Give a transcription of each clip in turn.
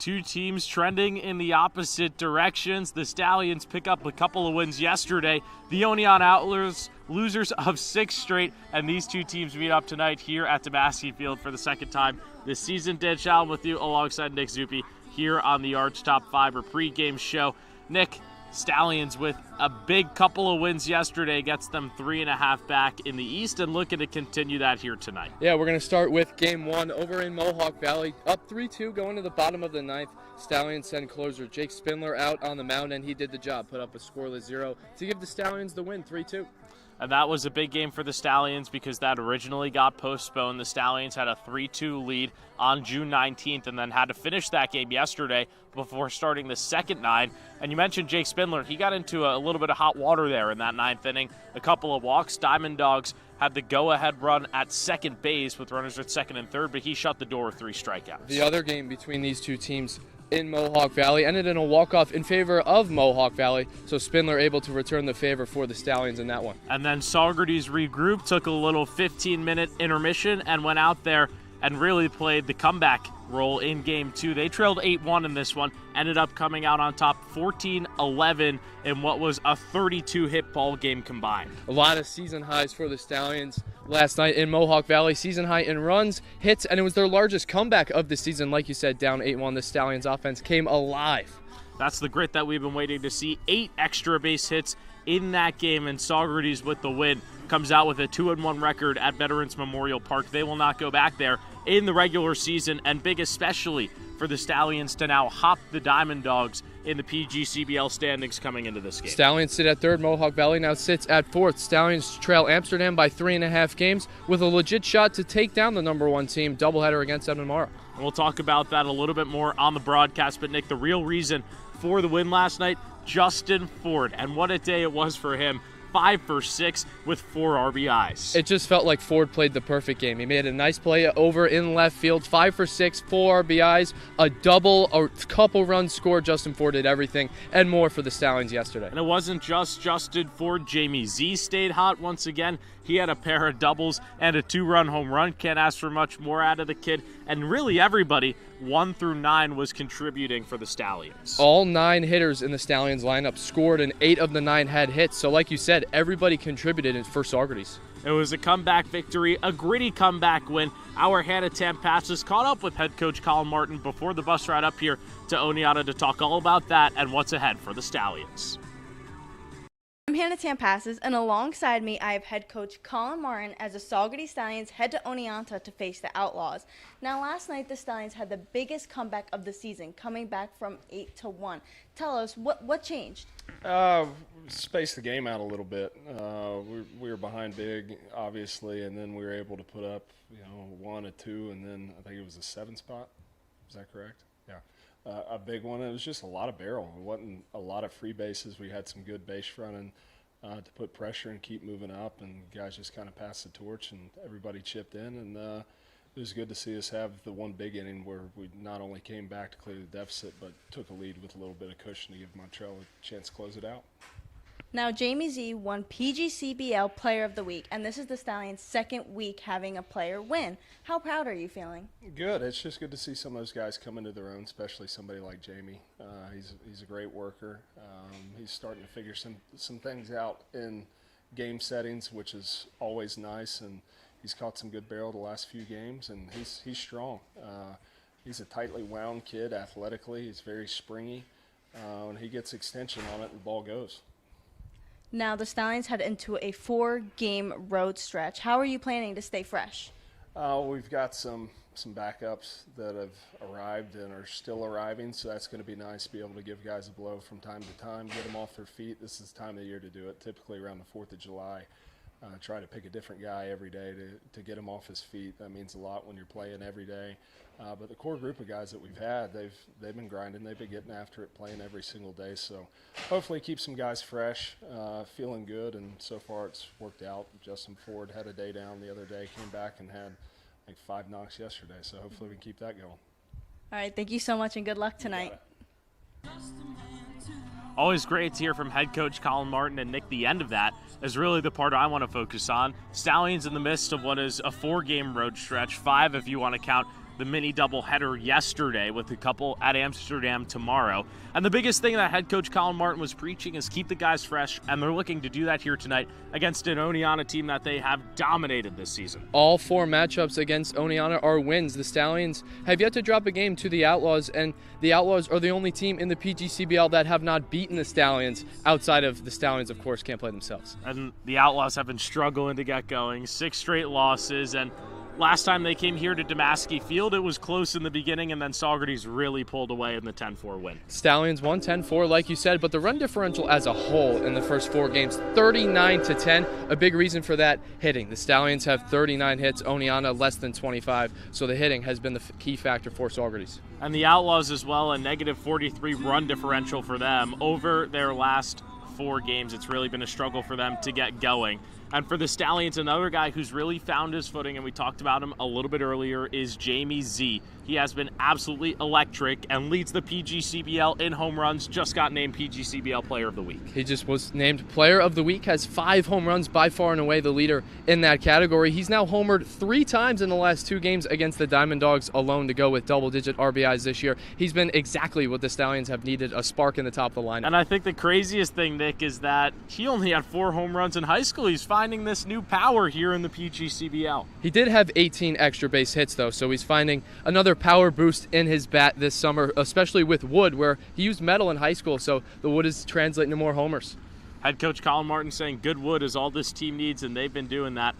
two teams trending in the opposite directions. The Stallions pick up a couple of wins yesterday. The Oneonta Outlaws, losers of 6 straight, and these two teams meet up tonight here at Demaskey Field for the second time this season. Dan Shalom with you alongside Nick Zuppi here on the Arch Top 5 or pregame show. Nick, Stallions with a big couple of wins yesterday gets them 3.5 back in the East and looking to continue that here tonight. Yeah, we're going to start with game 1 over in Mohawk Valley. Up 3-2 going to the bottom of the 9th. Stallions send closer Jake Spindler out on the mound, and he did the job. Put up a scoreless 0 to give the Stallions the win, 3-2. And that was a big game for the Stallions because that originally got postponed. The Stallions had a 3-2 lead on June 19th and then had to finish that game yesterday before starting the second 9. And you mentioned Jake Spindler. He got into a little bit of hot water there in that 9th inning. A couple of walks. Diamond Dogs had the go-ahead run at second base with runners at second and third, but he shut the door with 3 strikeouts. The other game between these two teams in Mohawk Valley ended in a walk-off in favor of Mohawk Valley, so Spindler able to return the favor for the Stallions in that one. And then Saugerties regrouped, took a little 15-minute intermission, and went out there and really played the comeback role in Game 2. They trailed 8-1 in this one, ended up coming out on top 14-11 in what was a 32-hit ball game combined. A lot of season highs for the Stallions last night in Mohawk Valley. Season high in runs, hits, and it was their largest comeback of the season. Like you said, down 8-1, the Stallions offense came alive. That's the grit that we've been waiting to see. 8 extra base hits in that game, and Saugerties with the win comes out with a 2-1 record at Veterans Memorial Park. They will not go back there in the regular season, and big especially for the Stallions to now hop the Diamond Dogs in the PGCBL standings coming into this game. Stallions sit at 3rd. Mohawk Valley now sits at 4th. Stallions trail Amsterdam by 3.5 games with a legit shot to take down the number 1 team. Doubleheader against them tomorrow. And we'll talk about that a little bit more on the broadcast, but Nick, the real reason for the win last night, Justin Ford, and what a day it was for him. 5 for 6 with 4 RBIs. It just felt like Ford played the perfect game. He made a nice play over in left field, 5 for 6, 4 RBIs, a double, a couple runs scored. Justin Ford did everything and more for the Stallions yesterday. And it wasn't just Justin Ford. Jamie Z stayed hot once again. He had a pair of doubles and a 2-run home run. Can't ask for much more out of the kid. And really everybody, 1 through 9, was contributing for the Stallions. All 9 hitters in the Stallions lineup scored, and 8 of the 9 had hits. So like you said, everybody contributed for Saugerties. It was a comeback victory, a gritty comeback win. Our Hannah Tampasses caught up with head coach Colin Martin before the bus ride up here to Oneonta to talk all about that and what's ahead for the Stallions. I'm Hannah Tampasses, and alongside me I have head coach Colin Martin as the Saugerties Stallions head to Oneonta to face the Outlaws. Now last night the Stallions had the biggest comeback of the season, coming back from 8-1. Tell us, what changed? Spaced the game out a little bit. We were behind big, obviously, and then we were able to put up, 1 or 2, and then I think it was a 7 spot. Is that correct? Yeah. A big one. It was just a lot of barrel. It wasn't a lot of free bases. We had some good base running to put pressure and keep moving up, and guys just kind of passed the torch, and everybody chipped in, and it was good to see us have the one big inning where we not only came back to clear the deficit, but took a lead with a little bit of cushion to give Montreal a chance to close it out. Now, Jamie Z won PGCBL Player of the Week, and this is the Stallions' second week having a player win. How proud are you feeling? Good. It's just good to see some of those guys come into their own, especially somebody like Jamie. He's a great worker. He's starting to figure some things out in game settings, which is always nice, and he's caught some good barrel the last few games, and he's strong. He's a tightly wound kid athletically. He's very springy. When he gets extension on it, the ball goes. Now, the Stallions head into a 4-game road stretch. How are you planning to stay fresh? We've got some backups that have arrived and are still arriving, so that's going to be nice to be able to give guys a blow from time to time, get them off their feet. This is the time of the year to do it, typically around the 4th of July. Try to pick a different guy every day to get him off his feet. That means a lot when you're playing every day. But the core group of guys that we've had, they've been grinding. They've been getting after it, playing every single day. So hopefully keep some guys fresh, feeling good, and so far it's worked out. Justin Ford had a day down the other day, came back and had like 5 knocks yesterday. So hopefully we can keep that going. All right, thank you so much and good luck tonight. Always great to hear from head coach Colin Martin, and Nick, the end of that is really the part I want to focus on. Stallions in the midst of what is a 4-game road stretch, 5 if you want to count the mini doubleheader yesterday with a couple at Amsterdam tomorrow. And the biggest thing that head coach Colin Martin was preaching is keep the guys fresh, and they're looking to do that here tonight against an Oneonta team that they have dominated this season. All 4 matchups against Oneonta are wins. The Stallions have yet to drop a game to the Outlaws, and the Outlaws are the only team in the PGCBL that have not beaten the Stallions. Outside of the Stallions, of course, can't play themselves. And the Outlaws have been struggling to get going, 6 straight losses, and last time they came here to Damaski Field, it was close in the beginning, and then Saugerties really pulled away in the 10-4 win. Stallions won 10-4, like you said, but the run differential as a whole in the first 4 games, 39-10. A big reason for that, hitting. The Stallions have 39 hits, Oneonta less than 25, so the hitting has been the key factor for Saugerties. And the Outlaws as well, a negative 43 run differential for them over their last 4 games. It's really been a struggle for them to get going. And for the Stallions, another guy who's really found his footing, and we talked about him a little bit earlier, is Jamie Z. He has been absolutely electric and leads the PGCBL in home runs, just got named PGCBL Player of the Week. He just was named Player of the Week, has 5 home runs, by far and away the leader in that category. He's now homered 3 times in the last 2 games against the Diamond Dogs alone to go with double-digit RBIs this year. He's been exactly what the Stallions have needed, a spark in the top of the lineup. And I think the craziest thing, Nick, is that he only had 4 home runs in high school. He's finding this new power here in the PGCBL. He did have 18 extra base hits, though, so he's finding another power boost in his bat this summer, especially with wood, where he used metal in high school, so the wood is translating to more homers. Head coach Colin Martin saying good wood is all this team needs, and they've been doing that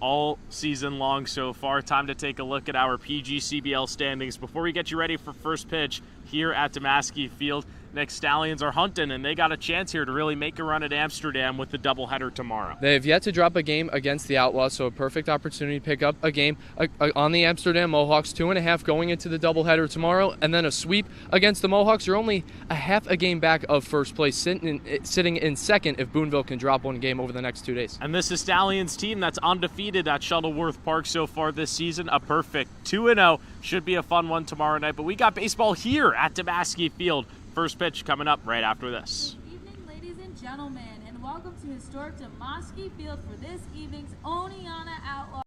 all season long so far. Time to take a look at our PGCBL standings before we get you ready for first pitch here at Damaski Field. Nick, Stallions are hunting, and they got a chance here to really make a run at Amsterdam with the doubleheader tomorrow. They have yet to drop a game against the Outlaws, so a perfect opportunity to pick up a game on the Amsterdam Mohawks, 2.5 going into the doubleheader tomorrow, and then a sweep against the Mohawks. You're only a half a game back of first place, sitting in second if Boonville can drop one game over the next 2 days. And this is Stallions team that's undefeated at Shuttleworth Park so far this season, a perfect 2-0. Should be a fun one tomorrow night, but we got baseball here at Damaski Field. First pitch coming up right after this. Good evening, ladies and gentlemen, and welcome to historic Damaski Field for this evening's Oneonta Outlaws.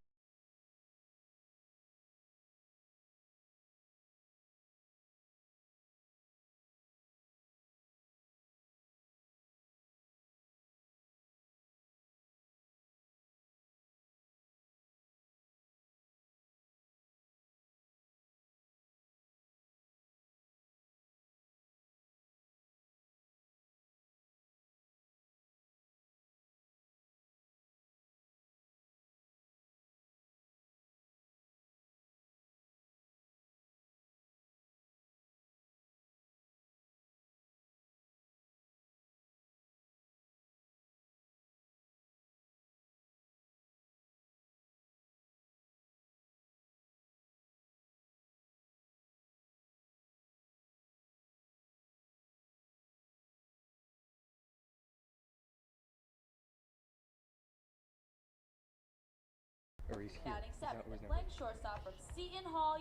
Batting seventh, playing shortstop from Seton Hall.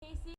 Casey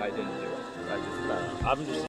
I didn't do it. I just I'm just.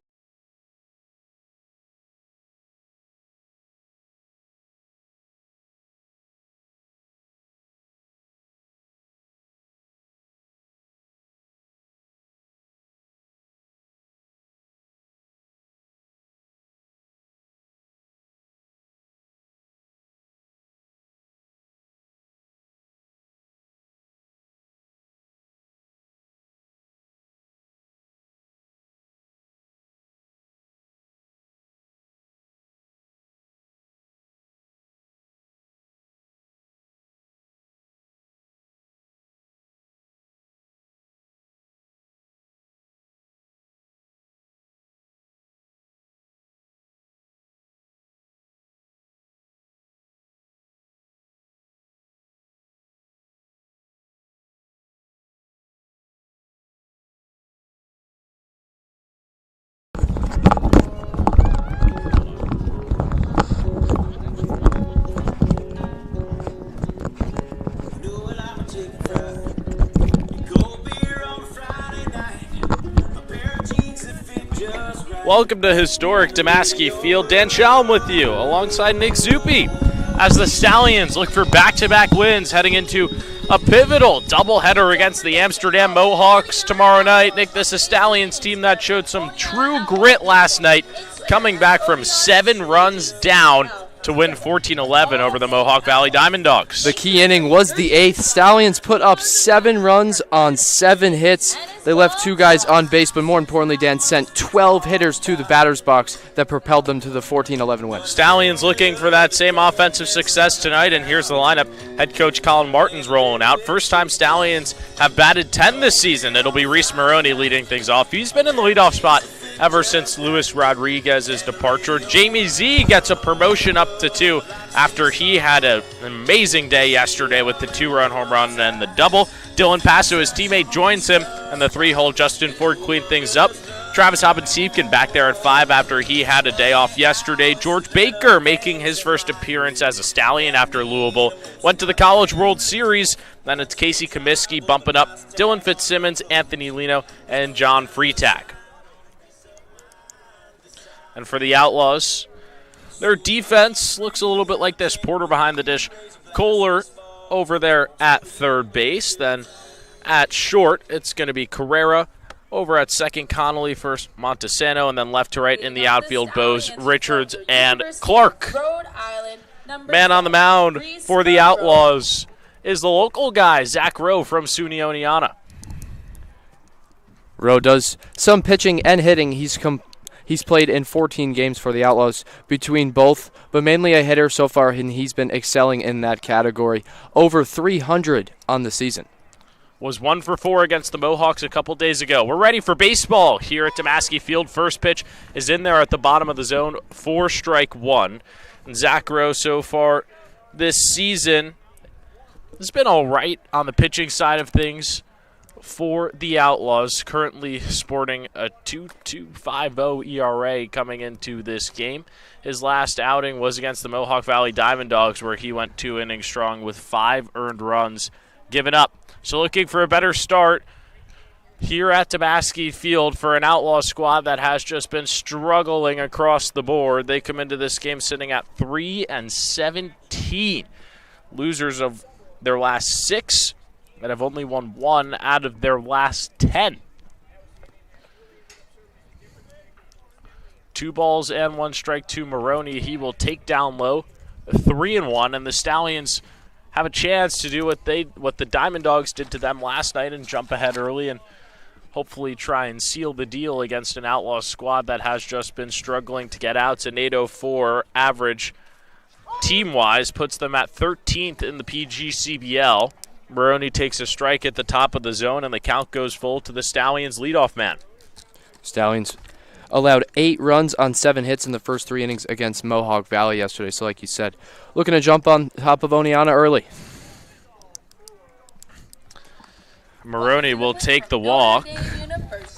Welcome to historic Damaski Field. Dan Shalom with you, alongside Nick Zuppi, as the Stallions look for back-to-back wins heading into a pivotal doubleheader against the Amsterdam Mohawks tomorrow night. Nick, this is a Stallions team that showed some true grit last night, coming back from 7 runs down to win 14-11 over the Mohawk Valley Diamond Dogs. The key inning was the 8th. Stallions put up 7 runs on 7 hits. They left 2 guys on base, but more importantly, Dan sent 12 hitters to the batter's box that propelled them to the 14-11 win. Stallions looking for that same offensive success tonight, and here's the lineup. Head coach Colin Martin's rolling out. First time Stallions have batted 10 this season. It'll be Reese Maroney leading things off. He's been in the leadoff spot ever since Luis Rodriguez's departure. Jamie Z gets a promotion up to 2 after he had an amazing day yesterday with the 2-run home run and the double. Dylan Passo, his teammate, joins him, and the 3-hole Justin Ford cleaned things up. Travis Hobbins-Siefkin back there at 5 after he had a day off yesterday. George Baker making his first appearance as a Stallion after Louisville. Went to the College World Series. Then it's Casey Comiskey bumping up Dylan Fitzsimmons, Anthony Lino, and John Freitag. And for the Outlaws, their defense looks a little bit like this. Porter behind the dish. Kohler over there at third base. Then at short, it's going to be Carrera. Over at second, Connolly first, Montesano. And then left to right in the outfield, Bose, Richards, and Clark. Man on the mound for the Outlaws is the local guy, Zach Rowe from SUNY Oneonta. Rowe does some pitching and hitting. He's played in 14 games for the Outlaws between both, but mainly a hitter so far, and he's been excelling in that category. Over 300 on the season. Was 1 for 4 against the Mohawks a couple days ago. We're ready for baseball here at Damaski Field. First pitch is in there at the bottom of the zone, 4-1. And Zach Rowe so far this season has been all right on the pitching side of things for the Outlaws, currently sporting a 2.250 ERA coming into this game. His last outing was against the Mohawk Valley Diamond Dogs, where he went 2 innings strong with 5 earned runs given up. So looking for a better start here at Damaski Field for an Outlaw squad that has just been struggling across the board. They come into this game sitting at 3-17. Losers of their last 6 that have only won 1 out of their last 10. 2 balls and 1 strike to Maroney. He will take down low, 3-1, and the Stallions have a chance to do what the Diamond Dogs did to them last night and jump ahead early and hopefully try and seal the deal against an Outlaw squad that has just been struggling to get outs. An 8.04 average team-wise puts them at 13th in the PGCBL. Maroney takes a strike at the top of the zone, and the count goes full to the Stallions' leadoff man. Stallions allowed 8 runs on 7 hits in the first 3 innings against Mohawk Valley yesterday. So like you said, looking to jump on top of Oneonta early. Maroney will take the walk.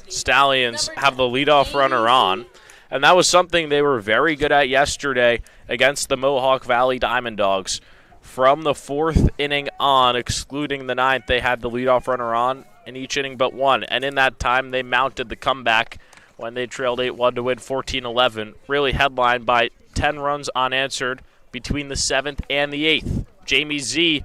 Stallions have the leadoff runner on. And that was something they were very good at yesterday against the Mohawk Valley Diamond Dogs. From the 4th inning on, excluding the 9th, they had the leadoff runner on, in each inning but one. And in that time, they mounted the comeback when they trailed 8-1 to win 14-11, really headlined by 10 runs unanswered between the 7th and the 8th. Jamie Z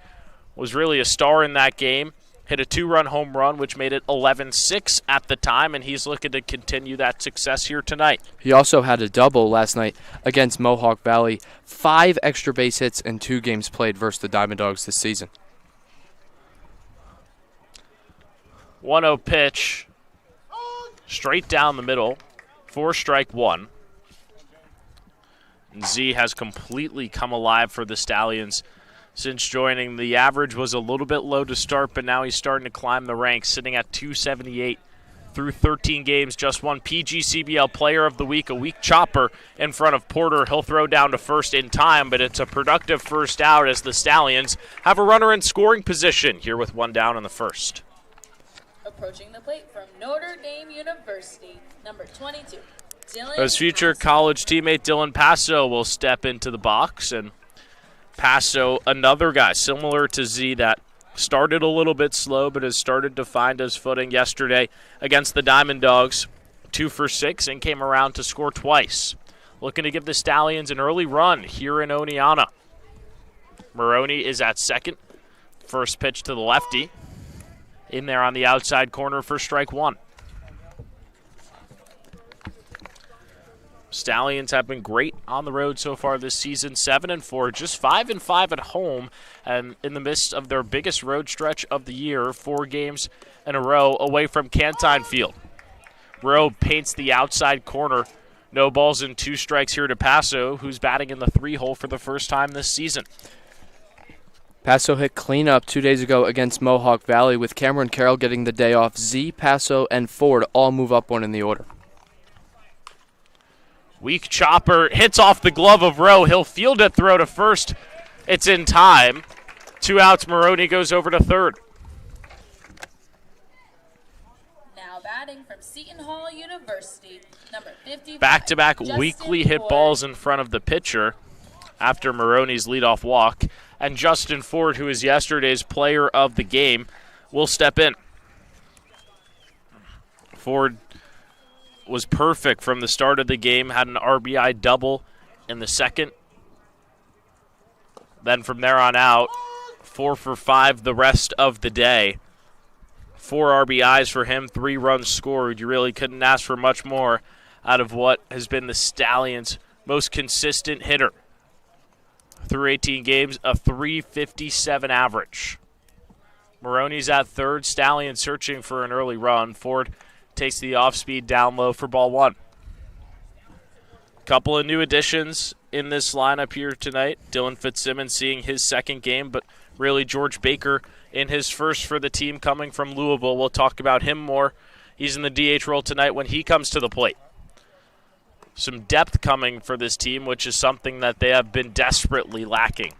was really a star in that game, hit a 2-run home run, which made it 11-6 at the time, and he's looking to continue that success here tonight. He also had a double last night against Mohawk Valley. 5 extra base hits in 2 games played versus the Diamond Dogs this season. 1-0 pitch, straight down the middle, 4 strike 1. And Z has completely come alive for the Stallions since joining. The average was a little bit low to start, but now he's starting to climb the ranks, sitting at 278 through 13 games. Just won PGCBL Player of the Week, a weak chopper in front of Porter. He'll throw down to first in time, but it's a productive first out as the Stallions have a runner in scoring position here with 1 down in the first. Approaching the plate from Notre Dame University, number 22, Dylan. His future college teammate Dylan Passo will step into the box, and Passo, another guy similar to Z that started a little bit slow but has started to find his footing yesterday against the Diamond Dogs. 2 for 6 and came around to score twice. Looking to give the Stallions an early run here in Oneonta. Maroney is at second. First pitch to the lefty. In there on the outside corner for strike 1. Stallions have been great on the road so far this season, 7-4, just 5-5 at home, and in the midst of their biggest road stretch of the year, 4 games in a row away from Cantine Field. Rowe paints the outside corner. No balls and 2 strikes here to Passo, who's batting in the 3-hole for the first time this season. Passo hit cleanup 2 days ago against Mohawk Valley, with Cameron Carroll getting the day off. Z, Passo, and Ford all move up 1 in the order. Weak chopper hits off the glove of Rowe. He'll field it, throw to first. It's in time. 2 outs. Maroney goes over to third. Now batting from Seton Hall University, number 55. Back-to-back Justin weakly hit Ford. balls in front of the pitcher after Maroney's leadoff walk. And Justin Ford, who is yesterday's player of the game, will step in. Ford was perfect from the start of the game, had an RBI double in the second. Then from there on out, 4 for 5 the rest of the day. 4 RBIs for him, 3 runs scored. You really couldn't ask for much more out of what has been the Stallions' most consistent hitter. Through 18 games, a .357 average. Maroney's at third. Stallions searching for an early run. Ford takes the off-speed down low for ball 1. Couple of new additions in this lineup here tonight. Dylan Fitzsimmons seeing his second game, but really George Baker in his first for the team coming from Louisville. We'll talk about him more. He's in the DH role tonight when he comes to the plate. Some depth coming for this team, which is something that they have been desperately lacking.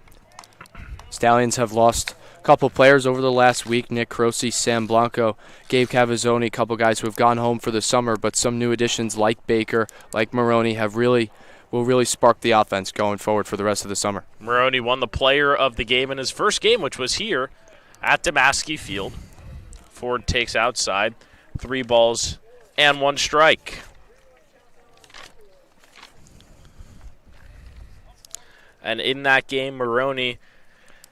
Stallions have lost a couple players over the last week. Nick Croce, Sam Blanco, Gabe Cavazzoni, a couple guys who have gone home for the summer, but some new additions like Baker, like Maroney, will really spark the offense going forward for the rest of the summer. Maroney won the player of the game in his first game, which was here at Damaski Field. Ford takes outside, 3 balls and 1 strike. And in that game, Maroney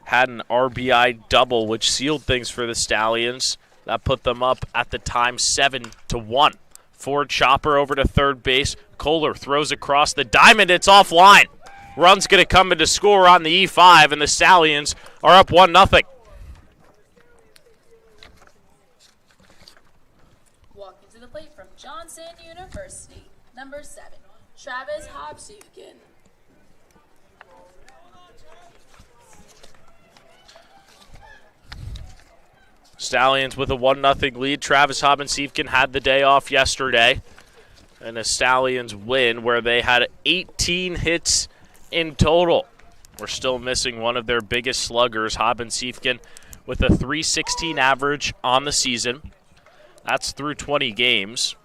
had an RBI double, which sealed things for the Stallions. That put them up at the time 7-1. Ford chopper over to third base. Kohler throws across the diamond. It's offline. Run's going to come into score on the E5, and the Stallions are up 1-0. Walking to the plate from Johnson University, number 7, Travis Hobsevkin. Stallions with a 1-0 lead. Travis Hobsevkin had the day off yesterday. And the Stallions win where they had 18 hits in total. We're still missing one of their biggest sluggers, Hobsevkin, with a .316 average on the season. That's through 20 games.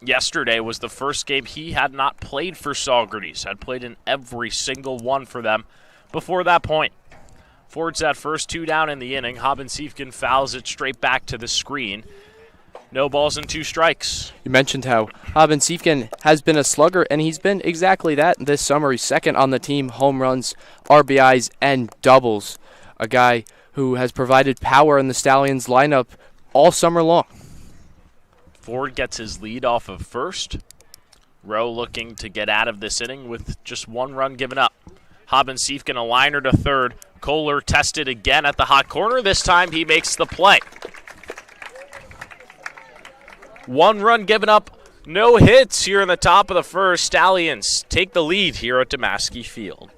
Yesterday was the first game he had not played for Saugerties. Had played in every single one for them before that point. Ford's that first 2 down in the inning. Haben-Siefken fouls it straight back to the screen. No balls and 2 strikes. You mentioned how Haben-Siefken has been a slugger, and he's been exactly that this summer. He's second on the team, home runs, RBIs, and doubles. A guy who has provided power in the Stallions lineup all summer long. Ford gets his lead off of first. Rowe looking to get out of this inning with just 1 run given up. Haben-Siefken a liner to third. Kohler tested again at the hot corner. This time he makes the play. 1 run given up, no hits here in the top of the first. Stallions take the lead here at Damaski Field.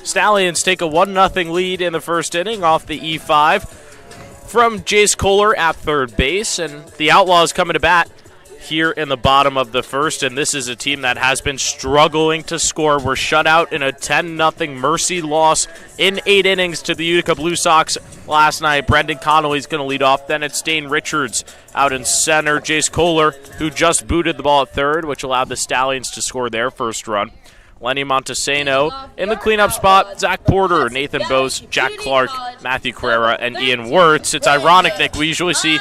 Stallions take a 1-0 lead in the first inning off the E5 from Jace Kohler at third base, and the Outlaws coming to bat here in the bottom of the first, and this is a team that has been struggling to score. We're shut out in a 10-0 mercy loss in 8 innings to the Utica Blue Sox last night. Brendan Connolly's going to lead off. Then it's Dane Richards out in center. Jace Kohler, who just booted the ball at third, which allowed the Stallions to score their first run. Lenny Montesano in the cleanup spot. Zach Porter, Nathan Bose, Jack Clark, Matthew Carrera, and Ian Wirtz. It's ironic, Nick. We usually see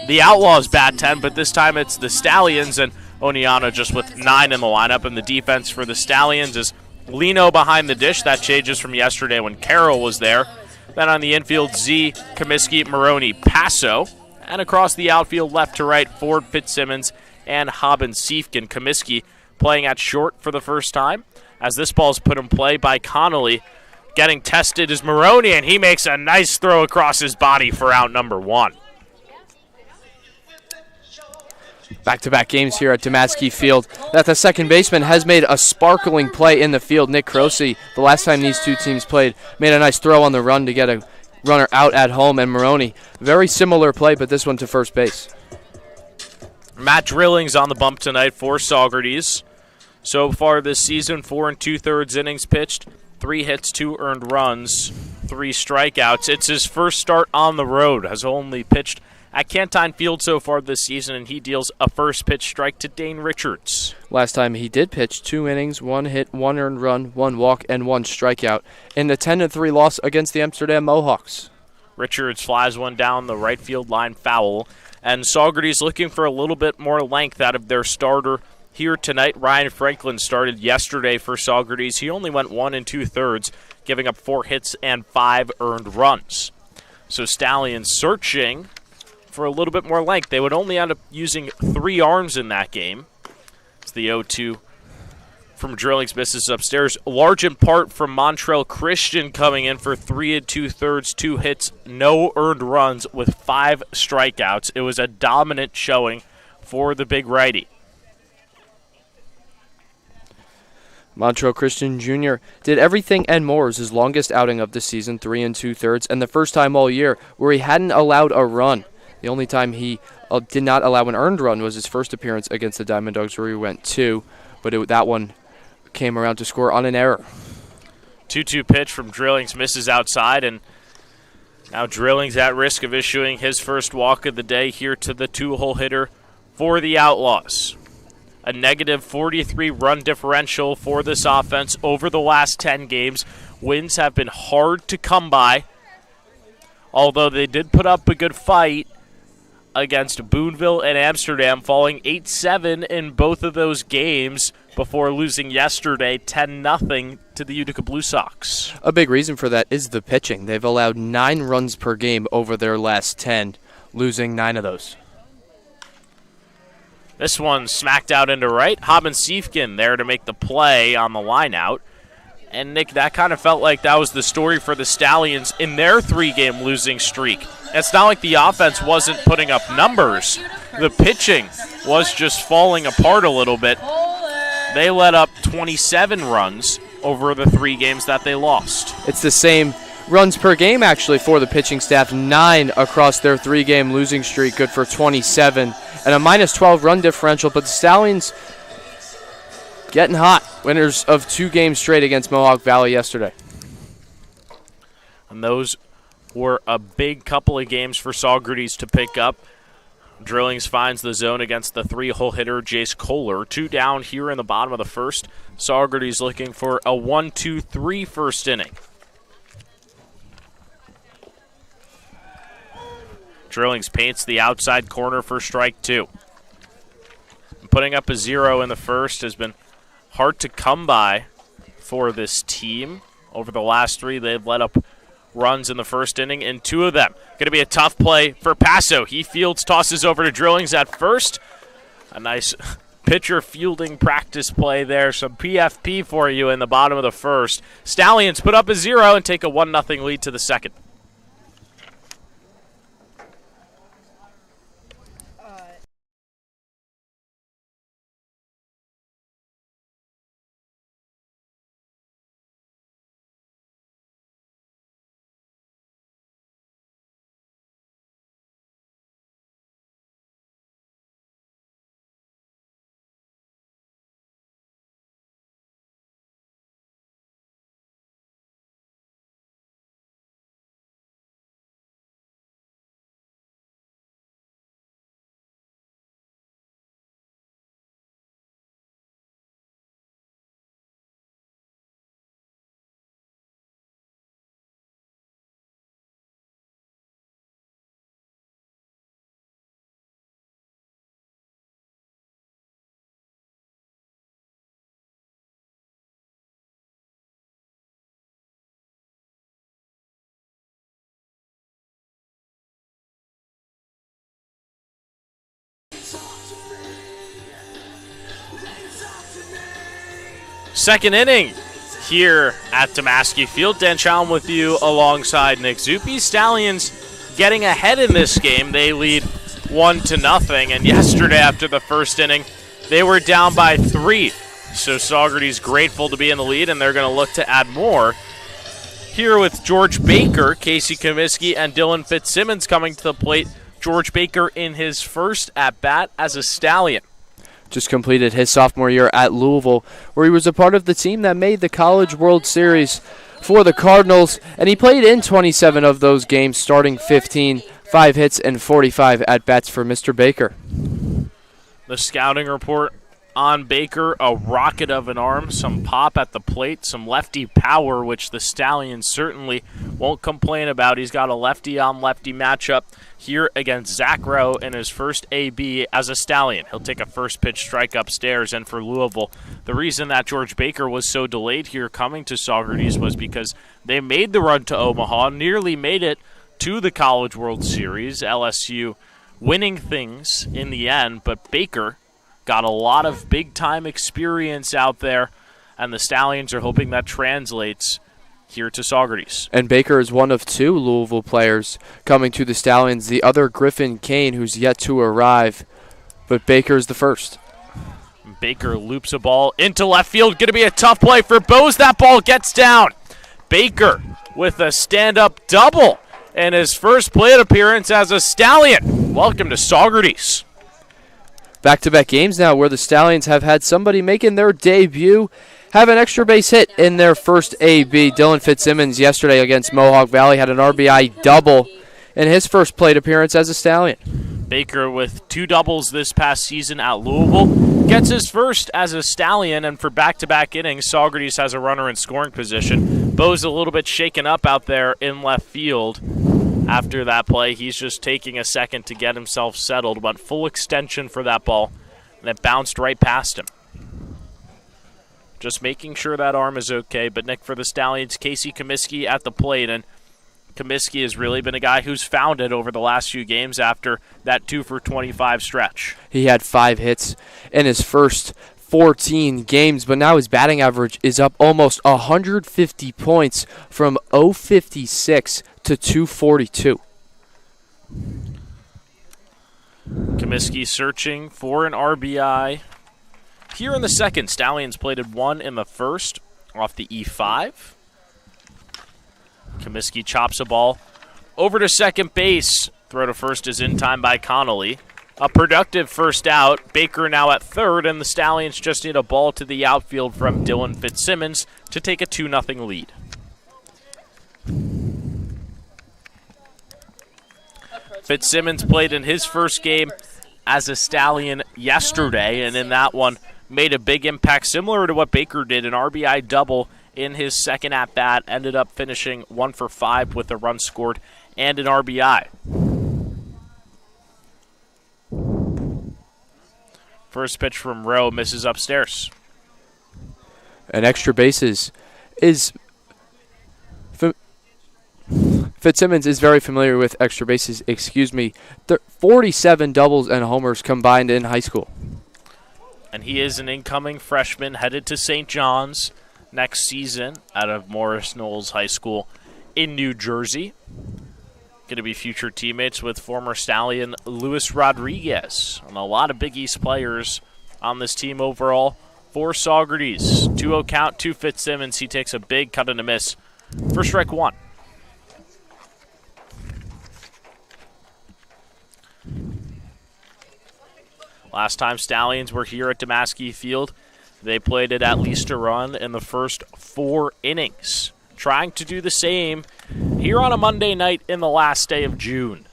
the Outlaws bat 10, but this time it's the Stallions, and Oneonta just with 9 in the lineup. And the defense for the Stallions is Lino behind the dish. That changes from yesterday when Carroll was there. Then on the infield, Z, Comiskey, Maroney, Passo. And across the outfield, left to right, Ford, Fitzsimmons, and Haben-Siefken. Comiskey playing at short for the first time, as this ball's put in play by Connolly. Getting tested is Maroney, and he makes a nice throw across his body for out number 1. Back-to-back games here at Damaski Field that the second baseman has made a sparkling play in the field. Nick Croce, the last time these two teams played, made a nice throw on the run to get a runner out at home, and Maroney, very similar play, but this one to first base. Matt Drilling's on the bump tonight for Saugerties. So far this season, 4 2/3 innings pitched, 3 hits, 2 earned runs, 3 strikeouts. It's his first start on the road. Has only pitched at Cantine Field so far this season, and he deals a first pitch strike to Dane Richards. Last time he did pitch 2 innings, 1 hit, 1 earned run, 1 walk, and 1 strikeout in the 10-3 loss against the Amsterdam Mohawks. Richards flies one down the right field line foul, and Saugerties looking for a little bit more length out of their starter here tonight. Ryan Franklin started yesterday for Saugerties. He only went 1 2/3, giving up 4 hits and 5 earned runs. So Stallions searching for a little bit more length. They would only end up using 3 arms in that game. It's the 0-2 from Drilling's misses upstairs, large in part from Montrell Christian coming in for 3 2/3, 2 hits, no earned runs with 5 strikeouts. It was a dominant showing for the big righty. Montrell Christian Jr. did everything and more. It was his longest outing of the season, 3 2/3, and the first time all year where he hadn't allowed a run. The only time he did not allow an earned run was his first appearance against the Diamond Dogs, where he went 2, but that one came around to score on an error. 2-2 pitch from Drillings misses outside, and now Drillings at risk of issuing his first walk of the day here to the 2-hole hitter for the Outlaws. A negative 43 run differential for this offense over the last 10 games. Wins have been hard to come by, although they did put up a good fight against Boonville and Amsterdam, falling 8-7 in both of those games before losing yesterday 10-0 to the Utica Blue Sox. A big reason for that is the pitching. They've allowed 9 runs per game over their last 10, losing 9 of those. This one smacked out into right. Haben Siefkin there to make the play on the line out. And, Nick, that kind of felt like that was the story for the Stallions in their 3-game losing streak. It's not like the offense wasn't putting up numbers. The pitching was just falling apart a little bit. They let up 27 runs over the 3 games that they lost. It's the same runs per game, actually, for the pitching staff. 9 across their 3-game losing streak, good for 27. And a minus 12 run differential, but the Stallions getting hot. Winners of 2 games straight against Mohawk Valley yesterday. And those were a big couple of games for Saugerties to pick up. Drillings finds the zone against the 3-hole hitter, Jace Kohler. 2 down here in the bottom of the first. Saugerties looking for a 1-2-3 first inning. Drillings paints the outside corner for strike 2. Putting up a 0 in the first has been hard to come by for this team. Over the last 3, they've let up runs in the first inning, and 2 of them going to be a tough play for Passo. He fields, tosses over to Drillings at first. A nice pitcher fielding practice play there. Some PFP for you in the bottom of the first. Stallions put up a 0 and take a 1-0 lead to the second. Second inning here at Damaski Field. Dan Chalm with you alongside Nick Zuppi. Stallions getting ahead in this game. They lead 1-0, and yesterday after the first inning, they were down by 3. So Saugerties grateful to be in the lead, and they're going to look to add more. Here with George Baker, Casey Comiskey, and Dylan Fitzsimmons coming to the plate. George Baker in his first at-bat as a Stallion. Just completed his sophomore year at Louisville, where he was a part of the team that made the College World Series for the Cardinals, and he played in 27 of those games, starting 15, 5 hits, and 45 at-bats for Mr. Baker. The scouting report on Baker, a rocket of an arm, some pop at the plate, some lefty power, which the Stallions certainly won't complain about. He's got a lefty-on-lefty matchup here against Zach Rowe in his first AB as a Stallion. He'll take a first pitch strike upstairs, and for Louisville, the reason that George Baker was so delayed here coming to Saugerties was because they made the run to Omaha, nearly made it to the College World Series, LSU winning things in the end, but Baker got a lot of big-time experience out there, and the Stallions are hoping that translates here to Saugerties. And Baker is one of 2 Louisville players coming to the Stallions. The other, Griffin Kane, who's yet to arrive, but Baker is the first. Baker loops a ball into left field. Going to be a tough play for Bose. That ball gets down. Baker with a stand-up double and his first plate appearance as a Stallion. Welcome to Saugerties. Back-to-back games now where the Stallions have had somebody making their debut have an extra base hit in their first AB. Dylan Fitzsimmons yesterday against Mohawk Valley had an RBI double in his first plate appearance as a Stallion. Baker with 2 doubles this past season at Louisville gets his first as a Stallion, and for back-to-back innings, Saugerties has a runner in scoring position. Bo's a little bit shaken up out there in left field. After that play, he's just taking a second to get himself settled. Went full extension for that ball, and it bounced right past him. Just making sure that arm is okay. But, Nick, for the Stallions, Casey Comiskey at the plate, and Comiskey has really been a guy who's found it over the last few games after that 2 for 25 stretch. He had 5 hits in his first 14 games, but now his batting average is up almost 150 points from 056 to 242. Comiskey searching for an RBI. Here in the second, Stallions plated 1 in the first off the E5. Comiskey chops a ball over to second base. Throw to first is in time by Connolly. A productive first out. Baker now at third, and the Stallions just need a ball to the outfield from Dylan Fitzsimmons to take a 2-0 lead. Fitzsimmons played in his first game as a Stallion yesterday, and in that one made a big impact similar to what Baker did, an RBI double in his second at-bat, ended up finishing 1 for 5 with a run scored and an RBI. First pitch from Rowe misses upstairs. And extra bases is Fitzsimmons is very familiar with extra bases. 47 doubles and homers combined in high school. And he is an incoming freshman headed to St. John's next season out of Morris Knowles High School in New Jersey. Going to be future teammates with former Stallion Luis Rodriguez. And a lot of Big East players on this team overall for Saugerties. 2-0 count to Fitzsimmons. He takes a big cut and a miss for strike 1. Last time Stallions were here at Damaski Field, they played it at least a run in the first 4 innings. Trying to do the same here on a Monday night in the last day of June.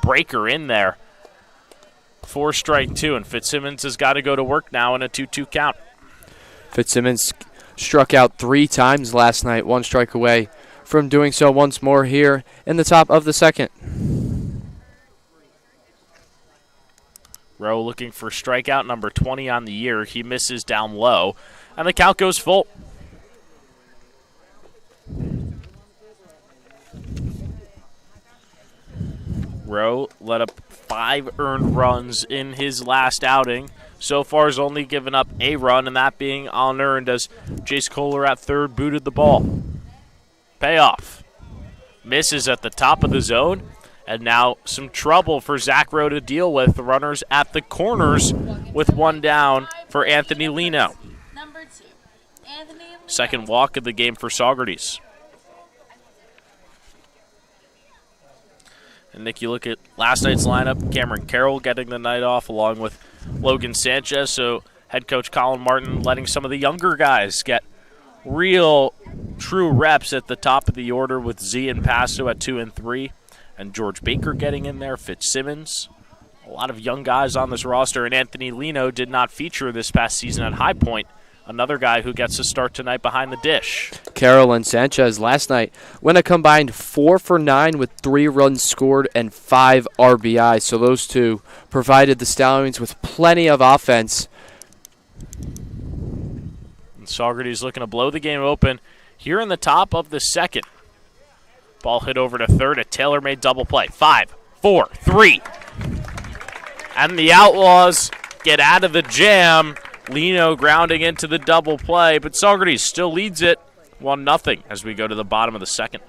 Breaker in there for strike 2, and Fitzsimmons has got to go to work now in a 2-2 count. Fitzsimmons struck out 3 times last night, 1 strike away from doing so once more here in the top of the second. Rowe looking for strikeout number 20 on the year. He misses down low, and the count goes full. Rowe let up 5 earned runs in his last outing. So far has only given up a run, and that being unearned as Jace Kohler at third booted the ball. Payoff. Misses at the top of the zone, and now some trouble for Zach Rowe to deal with. The runners at the corners with 1 down for Anthony Lino. Number 2, Anthony Lino. Second walk of the game for Saugerties. And Nick, you look at last night's lineup, Cameron Carroll getting the night off along with Logan Sanchez. So head coach Colin Martin letting some of the younger guys get real, true reps at the top of the order with Z and Paso at 2 and 3. And George Baker getting in there, Fitzsimmons. A lot of young guys on this roster. And Anthony Lino did not feature this past season at High Point. Another guy who gets a start tonight behind the dish. Carroll and Sanchez last night went a combined 4 for 9 with 3 runs scored and 5 RBI. So those two provided the Stallions with plenty of offense. And Saugerties looking to blow the game open here in the top of the second. Ball hit over to third, a tailor-made double play. 5, 4, 3. And the Outlaws get out of the jam. Lino grounding into the double play, but Saugerties still leads it 1-0 as we go to the bottom of the second.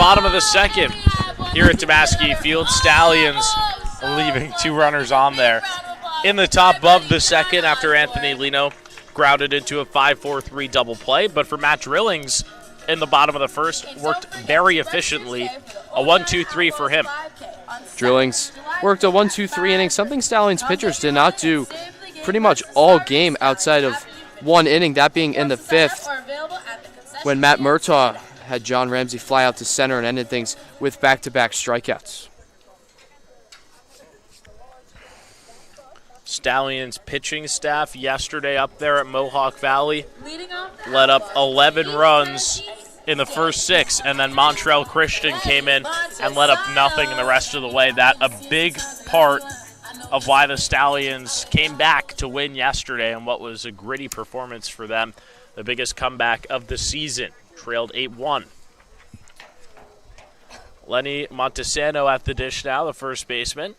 bottom of the second here at Tomaski Field. Stallions leaving 2 runners on there. In the top of the second after Anthony Lino grounded into a 5-4-3 double play. But for Matt Drillings in the bottom of the first, worked very efficiently. A 1-2-3 for him. Drillings worked a 1-2-3 inning, something Stallions pitchers did not do pretty much all game outside of one inning, that being in the 5th, when Matt Murtaugh had John Ramsey fly out to center and ended things with back-to-back strikeouts. Stallions pitching staff yesterday up there at Mohawk Valley led up 11 runs in the first 6, and then Montreal Christian came in and let up nothing in the rest of the way. That a big part of why the Stallions came back to win yesterday and what was a gritty performance for them. The biggest comeback of the season, trailed 8-1. Lenny Montesano at the dish now, the first baseman.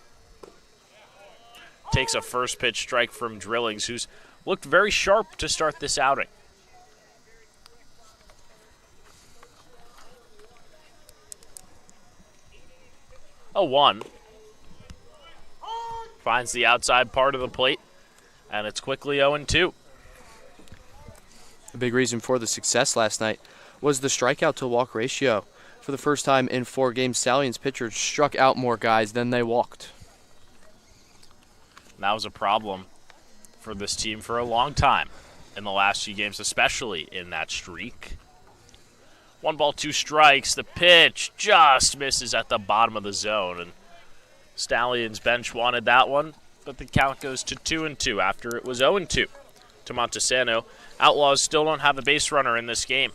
Takes a first pitch strike from Drillings, who's looked very sharp to start this outing. A 1. Finds the outside part of the plate, and it's quickly 0-2. A big reason for the success last night was the strikeout to walk ratio. For the first time in 4 games, Stallions pitchers struck out more guys than they walked. That was a problem for this team for a long time in the last few games, especially in that streak. 1 ball, 2 strikes. The pitch just misses at the bottom of the zone, and Stallions bench wanted that one, but the count goes to 2-2 after it was 0-2 to Montesano. Outlaws still don't have a base runner in this game.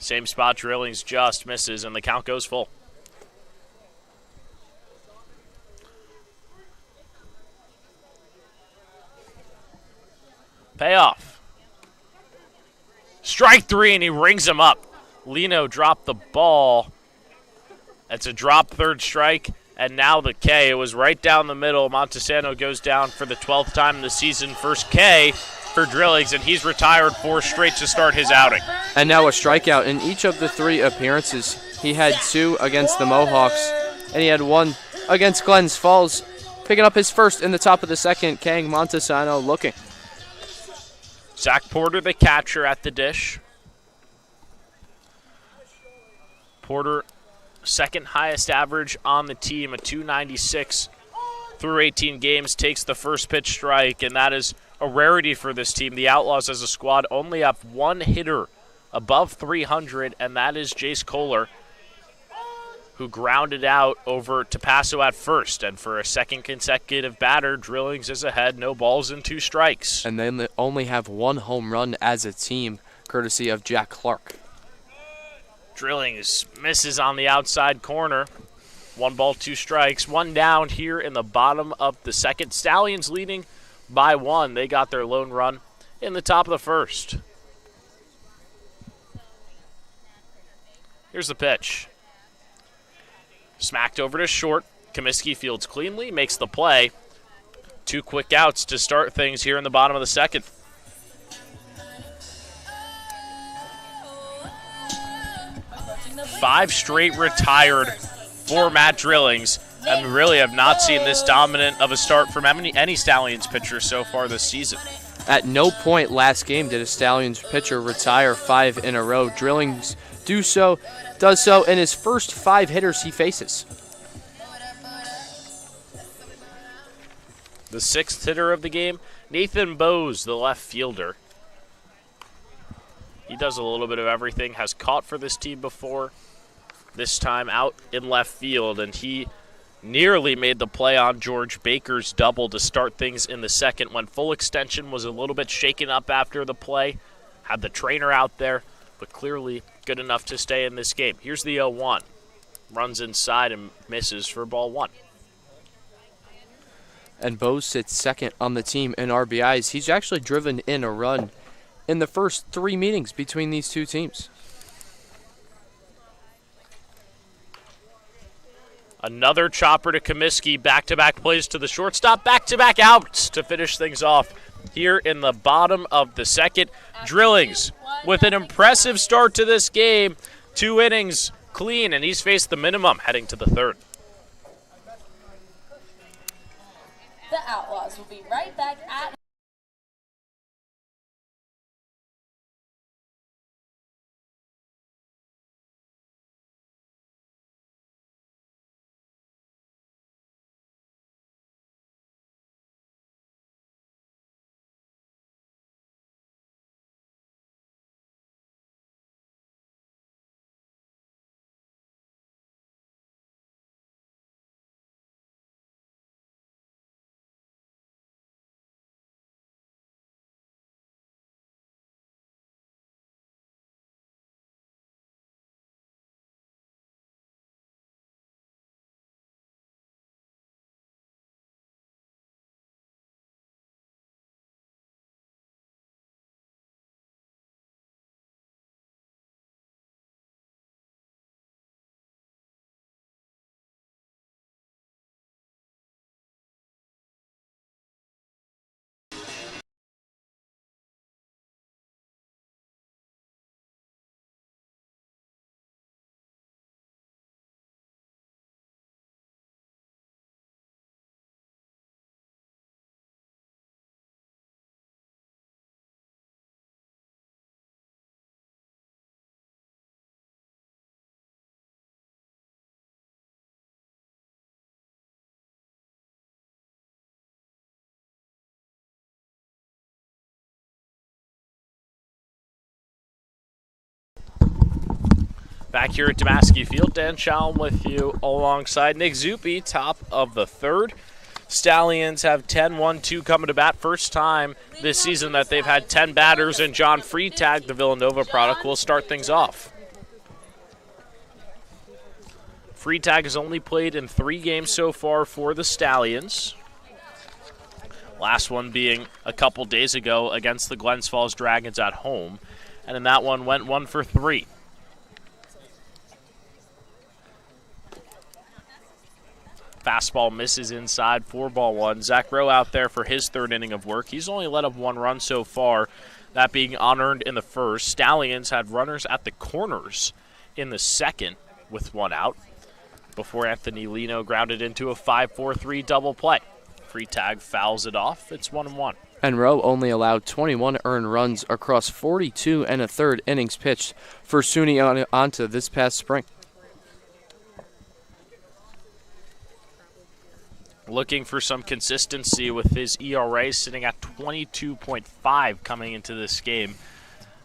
Same spot, Drillings just misses, and the count goes full. Payoff. Strike 3, and he rings him up. Lino dropped the ball. It's a drop, 3rd strike, and now the K. It was right down the middle. Montesano goes down for the 12th time in the season. First K for Drillings, and he's retired 4 straight to start his outing. And now a strikeout in each of the 3 appearances. He had 2 against the Mohawks, and he had 1 against Glens Falls. Picking up his first in the top of the second, Kang Montesano looking. Zach Porter, the catcher, at the dish. Porter, second highest average on the team, a 296 through 18 games, takes the first pitch strike, and that is a rarity for this team. The Outlaws as a squad only have 1 hitter above 300, and that is Jace Kohler, who grounded out over Topasso at first. And for a second consecutive batter, Drillings is ahead, no balls and 2 strikes. And then they only have 1 home run as a team, courtesy of Jack Clark. Drillings misses on the outside corner. 1 ball, 2 strikes, 1 down here in the bottom of the second. Stallions leading by 1. They got their lone run in the top of the first. Here's the pitch. Smacked over to short. Comiskey fields cleanly, makes the play. 2 quick outs to start things here in the bottom of the second. Five straight retired for Matt Drillings, and we really have not seen this dominant of a start from any Stallions pitcher so far this season. At no point last game did a Stallions pitcher retire 5 in a row. Drillings does so in his first 5 hitters he faces. The 6th hitter of the game, Nathan Bose, the left fielder. He does a little bit of everything, has caught for this team before, this time out in left field, and he nearly made the play on George Baker's double to start things in the second when full extension was a little bit shaken up after the play. Had the trainer out there, but clearly good enough to stay in this game. Here's the 0-1. Runs inside and misses for ball 1. And Bose sits second on the team in RBIs. He's actually driven in a run in the first 3 meetings between these 2 teams. Another chopper to Comiskey, back-to-back plays to the shortstop, back-to-back outs to finish things off. here in the bottom of the second. Drillings with an impressive start to this game. 2 innings clean, and he's faced the minimum heading to the third. The Outlaws will be right back at Back here at Damaski Field, Dan Shalom with you alongside Nick Zuppi, top of the third. Stallions have 10-1-2 coming to bat. First time this season that they've had 10 batters, and John Freitag, the Villanova product, will start things off. Freitag has only played in 3 games so far for the Stallions. Last one being a couple days ago against the Glens Falls Dragons at home. And in that one went 1 for 3. Fastball misses inside, 4-1. Zach Rowe out there for his third inning of work. He's only let up 1 run so far, that being unearned in the first. Stallions had runners at the corners in the second with 1 out before Anthony Lino grounded into a 5-4-3 double play. Freitag fouls it off. It's 1-1. And Rowe only allowed 21 earned runs across 42 and a third innings pitched for Oneonta this past spring. Looking for some consistency with his ERA sitting at 22.5 coming into this game.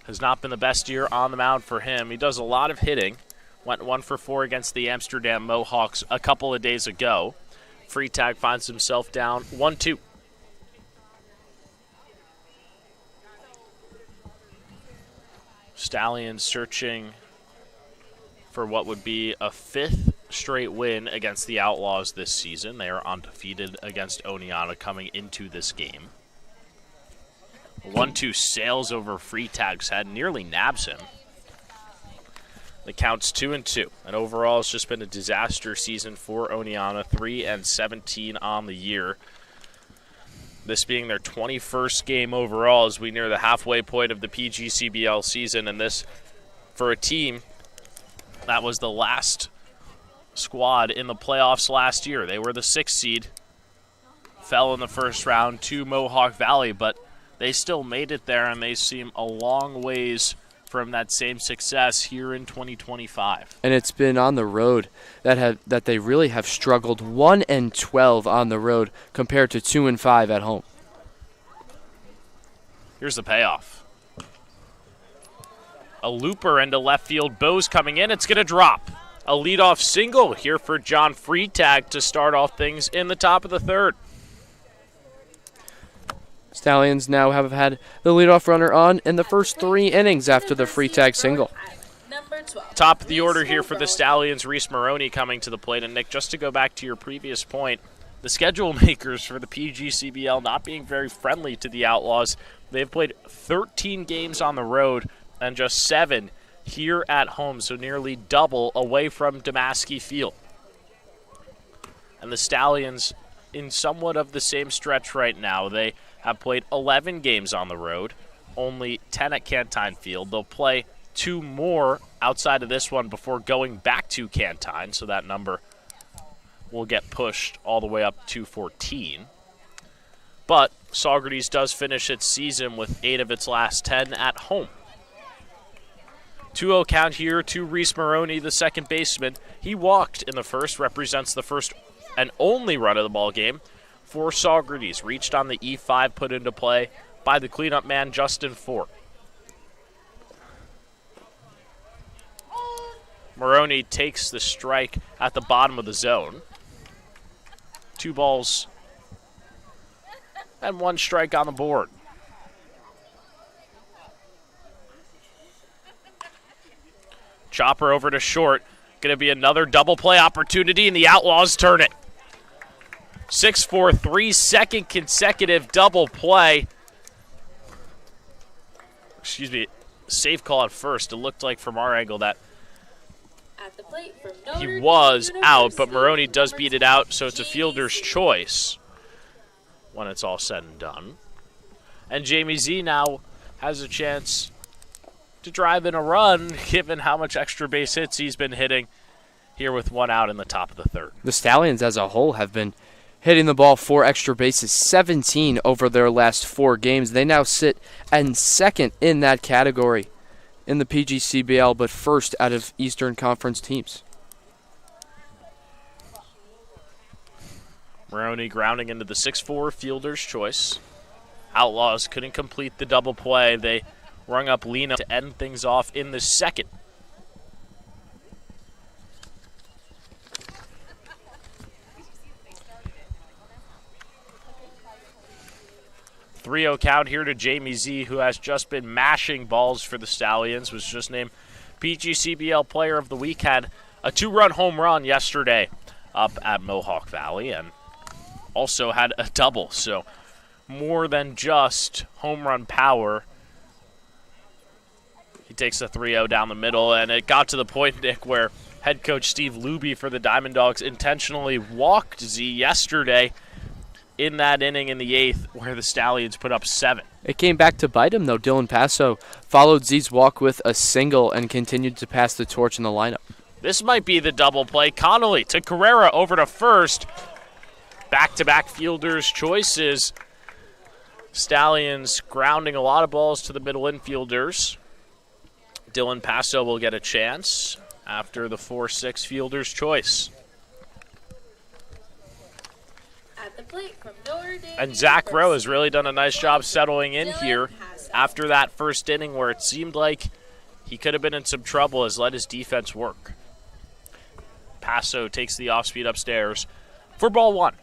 Has not been the best year on the mound for him. He does a lot of hitting. Went 1 for 4 against the Amsterdam Mohawks a couple of days ago. Freitag finds himself down 1-2. Stallions searching for what would be a 5th straight win against the Outlaws this season. They are undefeated against Oneonta coming into this game. 1-2 sails over Freitag's head, nearly nabs him. The count's 2-2, and overall it's just been a disaster season for Oneonta, 3-17 on the year. This being their 21st game overall as we near the halfway point of the PGCBL season, and this for a team that was the last squad in the playoffs last year. They were the 6th seed, fell in the first round to Mohawk Valley, but they still made it there, and they seem a long ways from that same success here in 2025. And it's been on the road that they really have struggled. 1-12 on the road compared to 2-5 at home. Here's the payoff. A looper into left field. Bose coming in. It's going to drop. A leadoff single here for John Freitag to start off things in the top of the third. Stallions now have had the leadoff runner on in the first 3 innings after the Freitag single. Top of the order here for the Stallions, Reese Maroney coming to the plate. And Nick, just to go back to your previous point, the schedule makers for the PGCBL not being very friendly to the Outlaws. They've played 13 games on the road and just 7 here at home, so nearly double away from Damaski Field. And the Stallions in somewhat of the same stretch right now. They have played 11 games on the road, only 10 at Cantine Field. They'll play 2 more outside of this one before going back to Cantine, so that number will get pushed all the way up to 14. But Saugerties does finish its season with 8 of its last 10 at home. 2-0 count here to Reese Maroney, the second baseman. He walked in the first, represents the first and only run of the ball game for Saugerties. Reached on the E5, put into play by the cleanup man, Justin Fort. Maroney takes the strike at the bottom of the zone. 2 balls and 1 strike on the board. Chopper over to short. Going to be another double play opportunity, and the Outlaws turn it. 6-4, 3-second consecutive double play. Excuse me, safe call at first. It looked like from our angle that At the plate from he was out, but Maroney does beat it out, so it's a fielder's choice when it's all said and done. And Jamie Z now has a chance to drive in a run, given how much extra base hits he's been hitting here with 1 out in the top of the third. The Stallions as a whole have been hitting the ball 4 extra bases, 17 over their last 4 games. They now sit in second in that category in the PGCBL, but first out of Eastern Conference teams. Maroney grounding into the 6-4 fielder's choice. Outlaws couldn't complete the double play. They rung up Lena to end things off in the second. .3-0 count here to Jamie Z, who has just been mashing balls for the Stallions, was just named PGCBL Player of the Week, had a 2-run home run yesterday up at Mohawk Valley, and also had a double, so more than just home run power. He takes the 3-0 down the middle, and it got to the point, Nick, where head coach Steve Luby for the Diamond Dogs intentionally walked Z yesterday in that inning in the 8th, where the Stallions put up 7. It came back to bite him, though. Dylan Passo followed Z's walk with a single and continued to pass the torch in the lineup. This might be the double play. Connolly to Carrera over to first. Back-to-back fielders' choices. Stallions grounding a lot of balls to the middle infielders. Dylan Passo will get a chance after the 4-6 fielder's choice. At the plate from Notre Dame And Zach University. Rowe has really done a nice job settling in Dylan here Passo. after that first inning where it seemed like he could have been in some trouble, has let his defense work. Passo takes the off-speed upstairs for ball 1.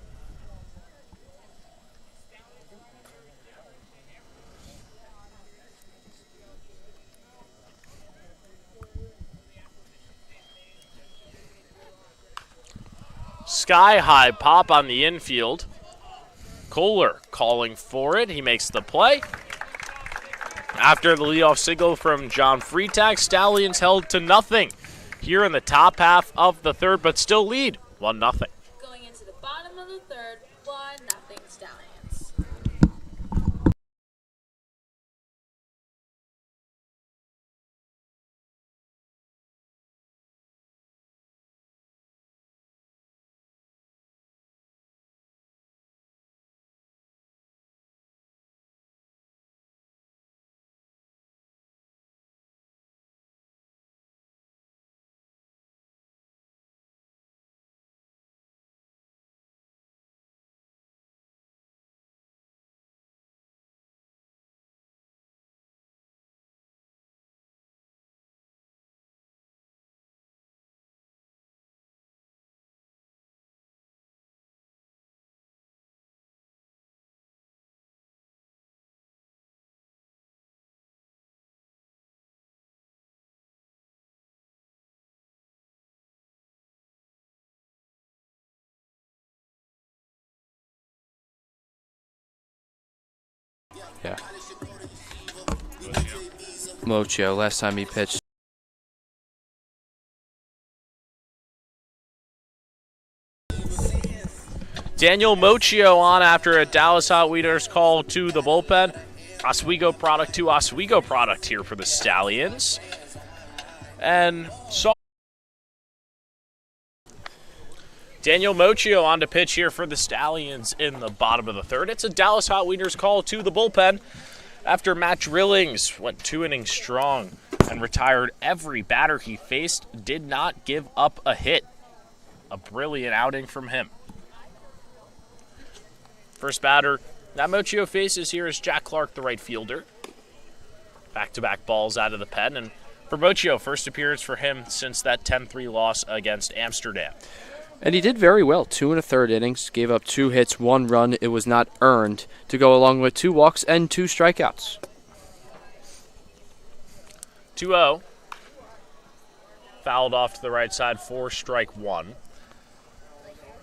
Sky-high pop on the infield. Kohler calling for it. He makes the play. After the leadoff single from John Freitag, Stallions held to nothing here in the top half of the third, but still lead 1-0. Going into the bottom of the third, 1-0 Stallions. Yeah. Mocho, last time he pitched. Daniel Mochio on after a Dallas Hot Wheaters call to the bullpen. Oswego product to Oswego product here for the Stallions. And Daniel Mochio on to pitch here for the Stallions in the bottom of the third. It's a Dallas Hot Wheaters call to the bullpen after Matt Drillings went 2 innings strong and retired every batter he faced, did not give up a hit. A brilliant outing from him. First batter that Mochio faces here is Jack Clark, the right fielder. Back-to-back balls out of the pen, and for Mochio, first appearance for him since that 10-3 loss against Amsterdam. And he did very well. 2 1/3 innings, gave up 2 hits, 1 run. It was not earned, to go along with 2 walks and 2 strikeouts. 2-0. Fouled off to the right side for strike 1.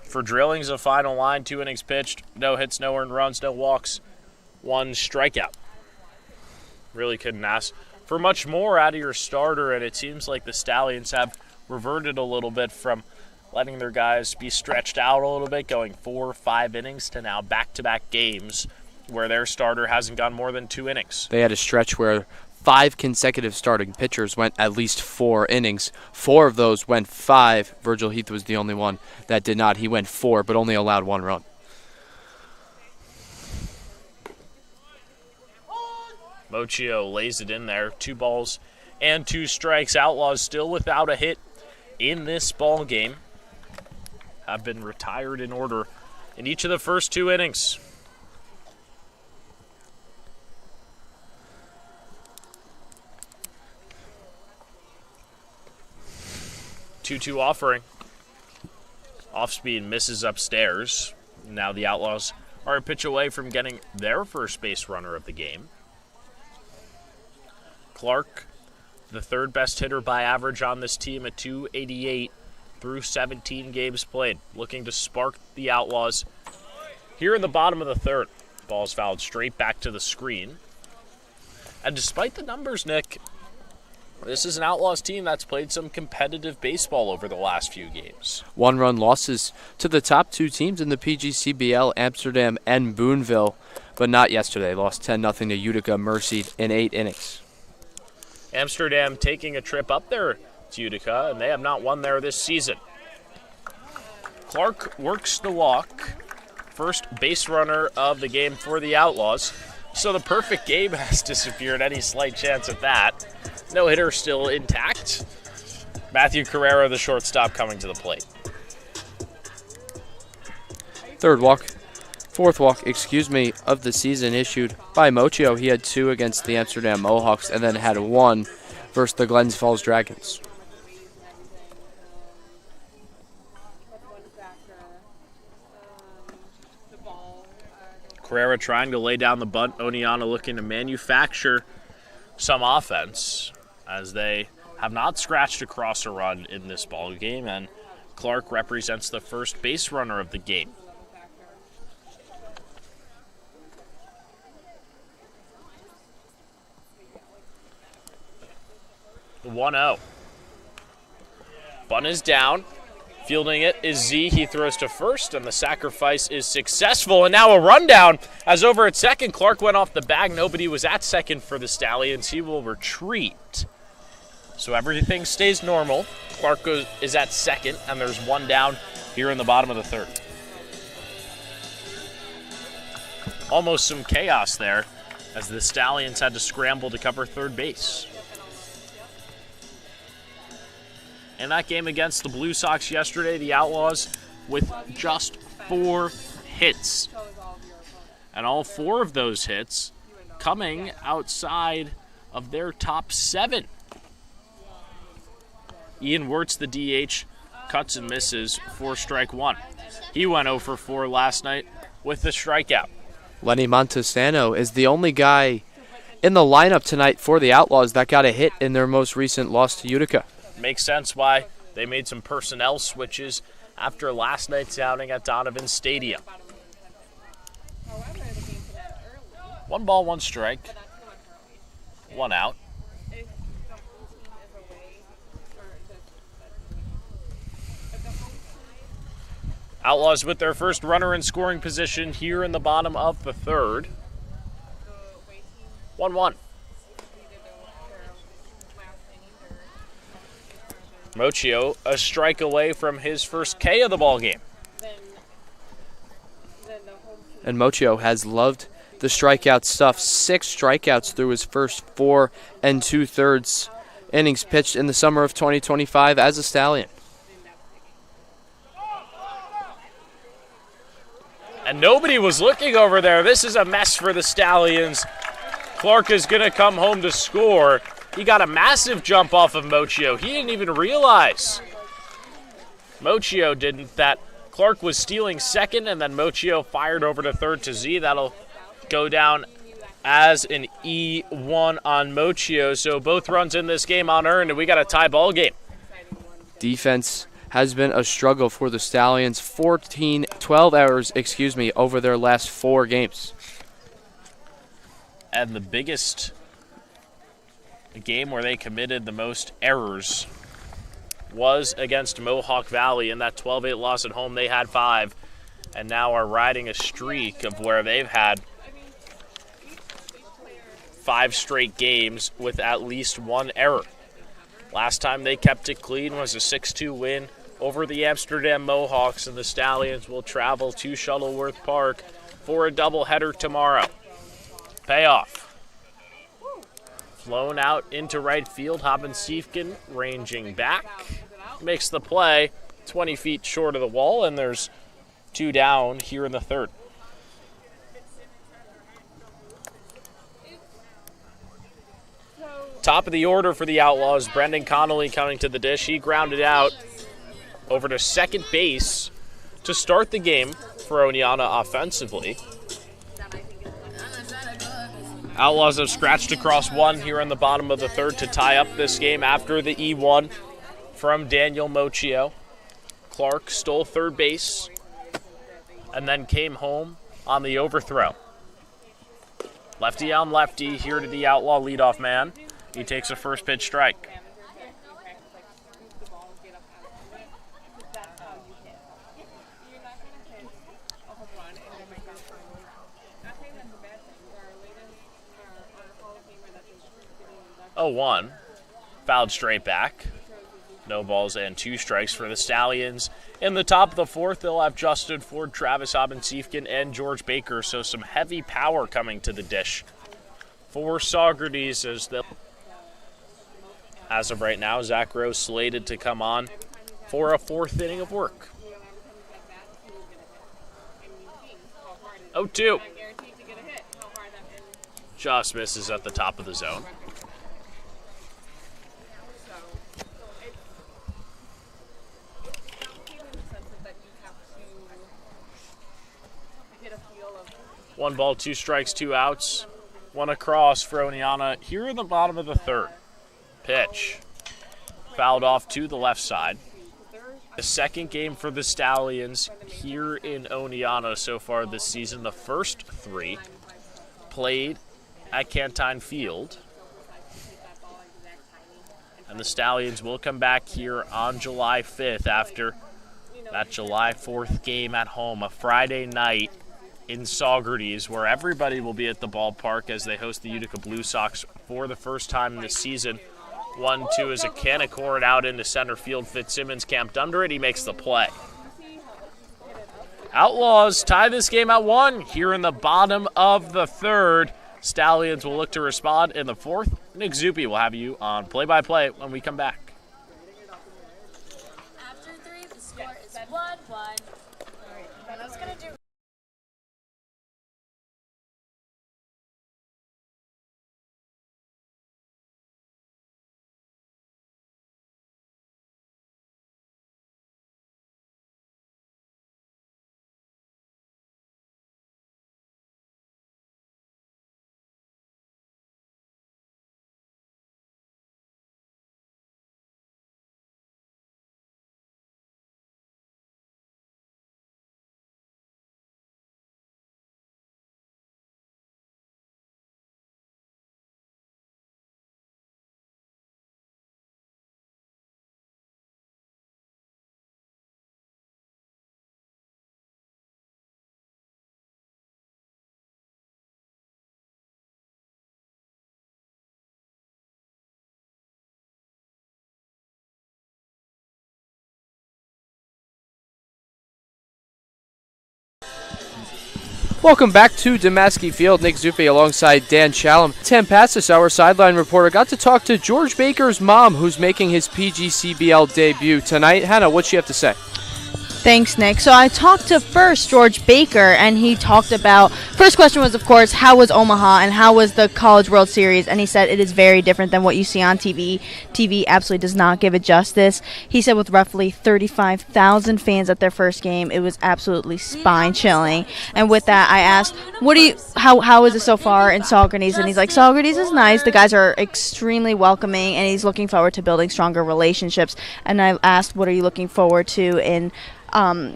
For Drillings, a final line, 2 innings pitched, no hits, no earned runs, no walks, 1 strikeout. Really couldn't ask for much more out of your starter, and it seems like the Stallions have reverted a little bit from letting their guys be stretched out a little bit, going 4 or 5 innings to now back-to-back games where their starter hasn't gone more than 2 innings. They had a stretch where 5 consecutive starting pitchers went at least 4 innings. 4 of those went 5. Virgil Heath was the only one that did not. He went 4, but only allowed 1 run. Mochio lays it in there. 2 balls and 2 strikes. Outlaws still without a hit in this ball game. Have been retired in order in each of the first 2 innings. Two-two offering. Off speed misses upstairs. Now the Outlaws are a pitch away from getting their first base runner of the game. Clark, the 3rd best hitter by average on this team at .288 through 17 games played. Looking to spark the Outlaws here in the bottom of the 3rd. Ball's fouled straight back to the screen. And despite the numbers, Nick, this is an Outlaws team that's played some competitive baseball over the last few games. 1-run losses to the top 2 teams in the PGCBL, Amsterdam and Boonville, but not yesterday. Lost 10-0 to Utica Mercy in 8 innings. Amsterdam taking a trip up there to Utica, and they have not won there this season. Clark works the walk. First base runner of the game for the Outlaws. So the perfect game has disappeared. Any slight chance at that. No hitter still intact. Matthew Carrera, the shortstop, coming to the plate. 4th walk, of the season issued by Mochio. He had 2 against the Amsterdam Mohawks and then had 1 versus the Glens Falls Dragons. Carrera trying to lay down the bunt. Oneonta looking to manufacture some offense as they have not scratched across a run in this ball game, and Clark represents the first base runner of the game. The 1-0. Bunt is down. Fielding it is Z. He throws to first, and the sacrifice is successful. And now a rundown as over at second. Clark went off the bag. Nobody was at second for the Stallions. He will retreat. So everything stays normal. Clark is at second, and there's 1 down here in the bottom of the 3rd. Almost some chaos there as the Stallions had to scramble to cover 3rd base. In that game against the Blue Sox yesterday, the Outlaws with just 4 hits. And all 4 of those hits coming outside of their top 7. Ian Wirtz, the DH, cuts and misses for strike 1. He went 0 for 4 last night with the strikeout. Lenny Montesano is the only guy in the lineup tonight for the Outlaws that got a hit in their most recent loss to Utica. Makes sense why they made some personnel switches after last night's outing at Donovan Stadium. 1 ball, 1 strike, 1 out. Outlaws with their first runner in scoring position here in the bottom of the third. 1-1. Mochio a strike away from his first K of the ball game. And Mochio has loved the strikeout stuff. 6 strikeouts through his first 4 2/3 innings pitched in the summer of 2025 as a Stallion. And nobody was looking over there. This is a mess for the Stallions. Clark is going to come home to score. He got a massive jump off of Mochio. He didn't even realize. Mochio didn't. That Clark was stealing second, and then Mochio fired over to third to Z. That'll go down as an E1 on Mochio. So both runs in this game unearned, and we got a tie ball game. Defense has been a struggle for the Stallions. 12 errors, over their last 4 games. And the biggest game where they committed the most errors was against Mohawk Valley. In that 12-8 loss at home, they had 5, and now are riding a streak of where they've had 5 straight games with at least 1 error. Last time they kept it clean was a 6-2 win over the Amsterdam Mohawks, and the Stallions will travel to Shuttleworth Park for a doubleheader tomorrow. Payoff. Flown out into right field. Haben Siefken ranging back. Makes the play 20 feet short of the wall, and there's 2 down here in the third. Top of the order for the Outlaws, Brendan Connolly coming to the dish. He grounded out over to second base to start the game for Oneonta offensively. Outlaws have scratched across 1 here in the bottom of the third to tie up this game after the E1 from Daniel Mochio. Clark stole third base and then came home on the overthrow. Lefty on lefty here to the Outlaw leadoff man. He takes a first pitch strike. Oh, 1. Fouled straight back. No balls and 2 strikes for the Stallions. In the top of the fourth, they'll have Justin Ford, Travis Haben-Siefken, and George Baker. So some heavy power coming to the dish for Saugerties as of right now, Zach Rose slated to come on for a 4th inning of work. 0-2. Just misses at the top of the zone. One ball, 2 strikes, 2 outs. 1 across for Oneonta here in the bottom of the third. Pitch. Fouled off to the left side. The second game for the Stallions here in Oneonta so far this season. The first 3 played at Cantine Field. And the Stallions will come back here on July 5th after that July 4th game at home, a Friday night in Saugerties, where everybody will be at the ballpark as they host the Utica Blue Sox for the first time this season. 1-2 is a Canicord out into center field. Fitzsimmons camped under it. He makes the play. Outlaws tie this game at 1 here in the bottom of the third. Stallions will look to respond in the fourth. Nick Zuppi will have you on play-by-play when we come back. After 3, the score is 1-1. I was going to do Welcome back to Damaski Field. Nick Zuppi alongside Dan Challam. Tim Passis, our sideline reporter, got to talk to George Baker's mom, who's making his PGCBL debut tonight. Hannah, what'd she have to say? Thanks, Nick. So I talked to first George Baker, and he talked about, first question was, of course, how was Omaha and how was the College World Series? And he said it is very different than what you see on TV. TV absolutely does not give it justice. He said with roughly 35,000 fans at their first game, it was absolutely spine-chilling. And with that, I asked, how is it so far in Saugerties? And he's like, Saugerties is nice. The guys are extremely welcoming, and he's looking forward to building stronger relationships. And I asked, what are you looking forward to in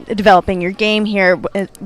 developing your game here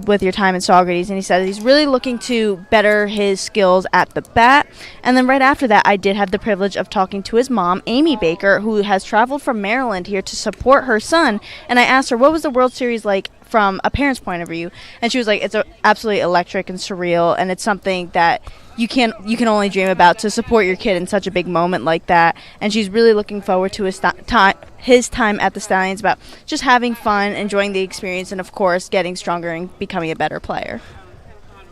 with your time in Saugerties, and he said he's really looking to better his skills at the bat. And then right after that, I did have the privilege of talking to his mom, Amy Baker, who has traveled from Maryland here to support her son, and I asked her, what was the World Series like from a parent's point of view? And she was like, it's absolutely electric and surreal, and it's something that you can only dream about, to support your kid in such a big moment like that. And she's really looking forward to his time at the Stallions, about just having fun, enjoying the experience, and of course getting stronger and becoming a better player.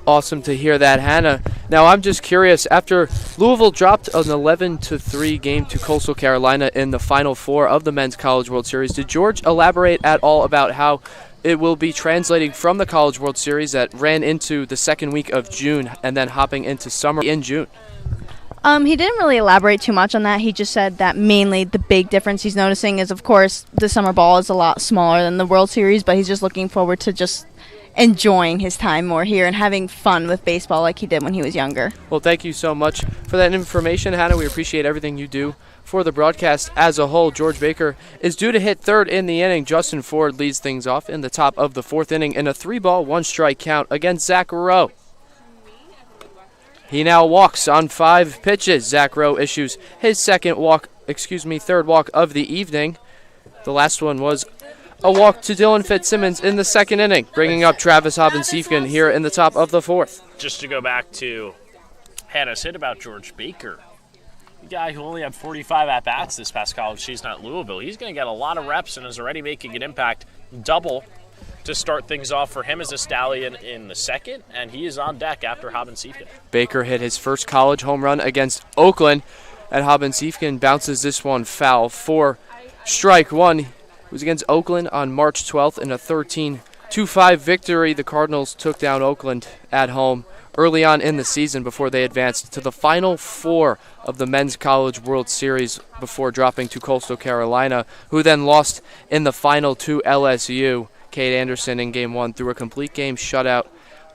Awesome to hear that, Hannah. Now I'm just curious, after Louisville dropped an 11-3 game to Coastal Carolina in the Final Four of the Men's College World Series, did George elaborate at all about how it will be translating from the College World Series that ran into the second week of June and then hopping into summer in June? He didn't really elaborate too much on that. He just said that mainly the big difference he's noticing is, of course, the summer ball is a lot smaller than the World Series, but he's just looking forward to just enjoying his time more here and having fun with baseball like he did when he was younger. Well, thank you so much for that information, Hannah. We appreciate everything you do for the broadcast as a whole. George Baker is due to hit third in the inning. Justin Ford leads things off in the top of the fourth inning in a 3-ball, 1-strike count against Zach Rowe. He now walks on 5 pitches. Zach Rowe issues his third walk of the evening. The last one was a walk to Dylan Fitzsimmons in the second inning, bringing up Travis Hobbins-Siefken here in the top of the fourth. Just to go back to Hannah's hit about George Baker, the guy who only had 45 at-bats this past college season at Louisville, he's going to get a lot of reps and is already making an impact. Double to start things off for him as a Stallion in the second, and he is on deck after Hobbins-Siefken. Baker hit his first college home run against Oakland, and Hobbins-Siefken bounces this one foul for strike one. It was against Oakland on March 12th in a 13-5 victory. The Cardinals took down Oakland at home early on in the season before they advanced to the Final Four of the Men's College World Series before dropping to Coastal Carolina, who then lost in the final to LSU. Cade Anderson in Game 1 threw a complete game shutout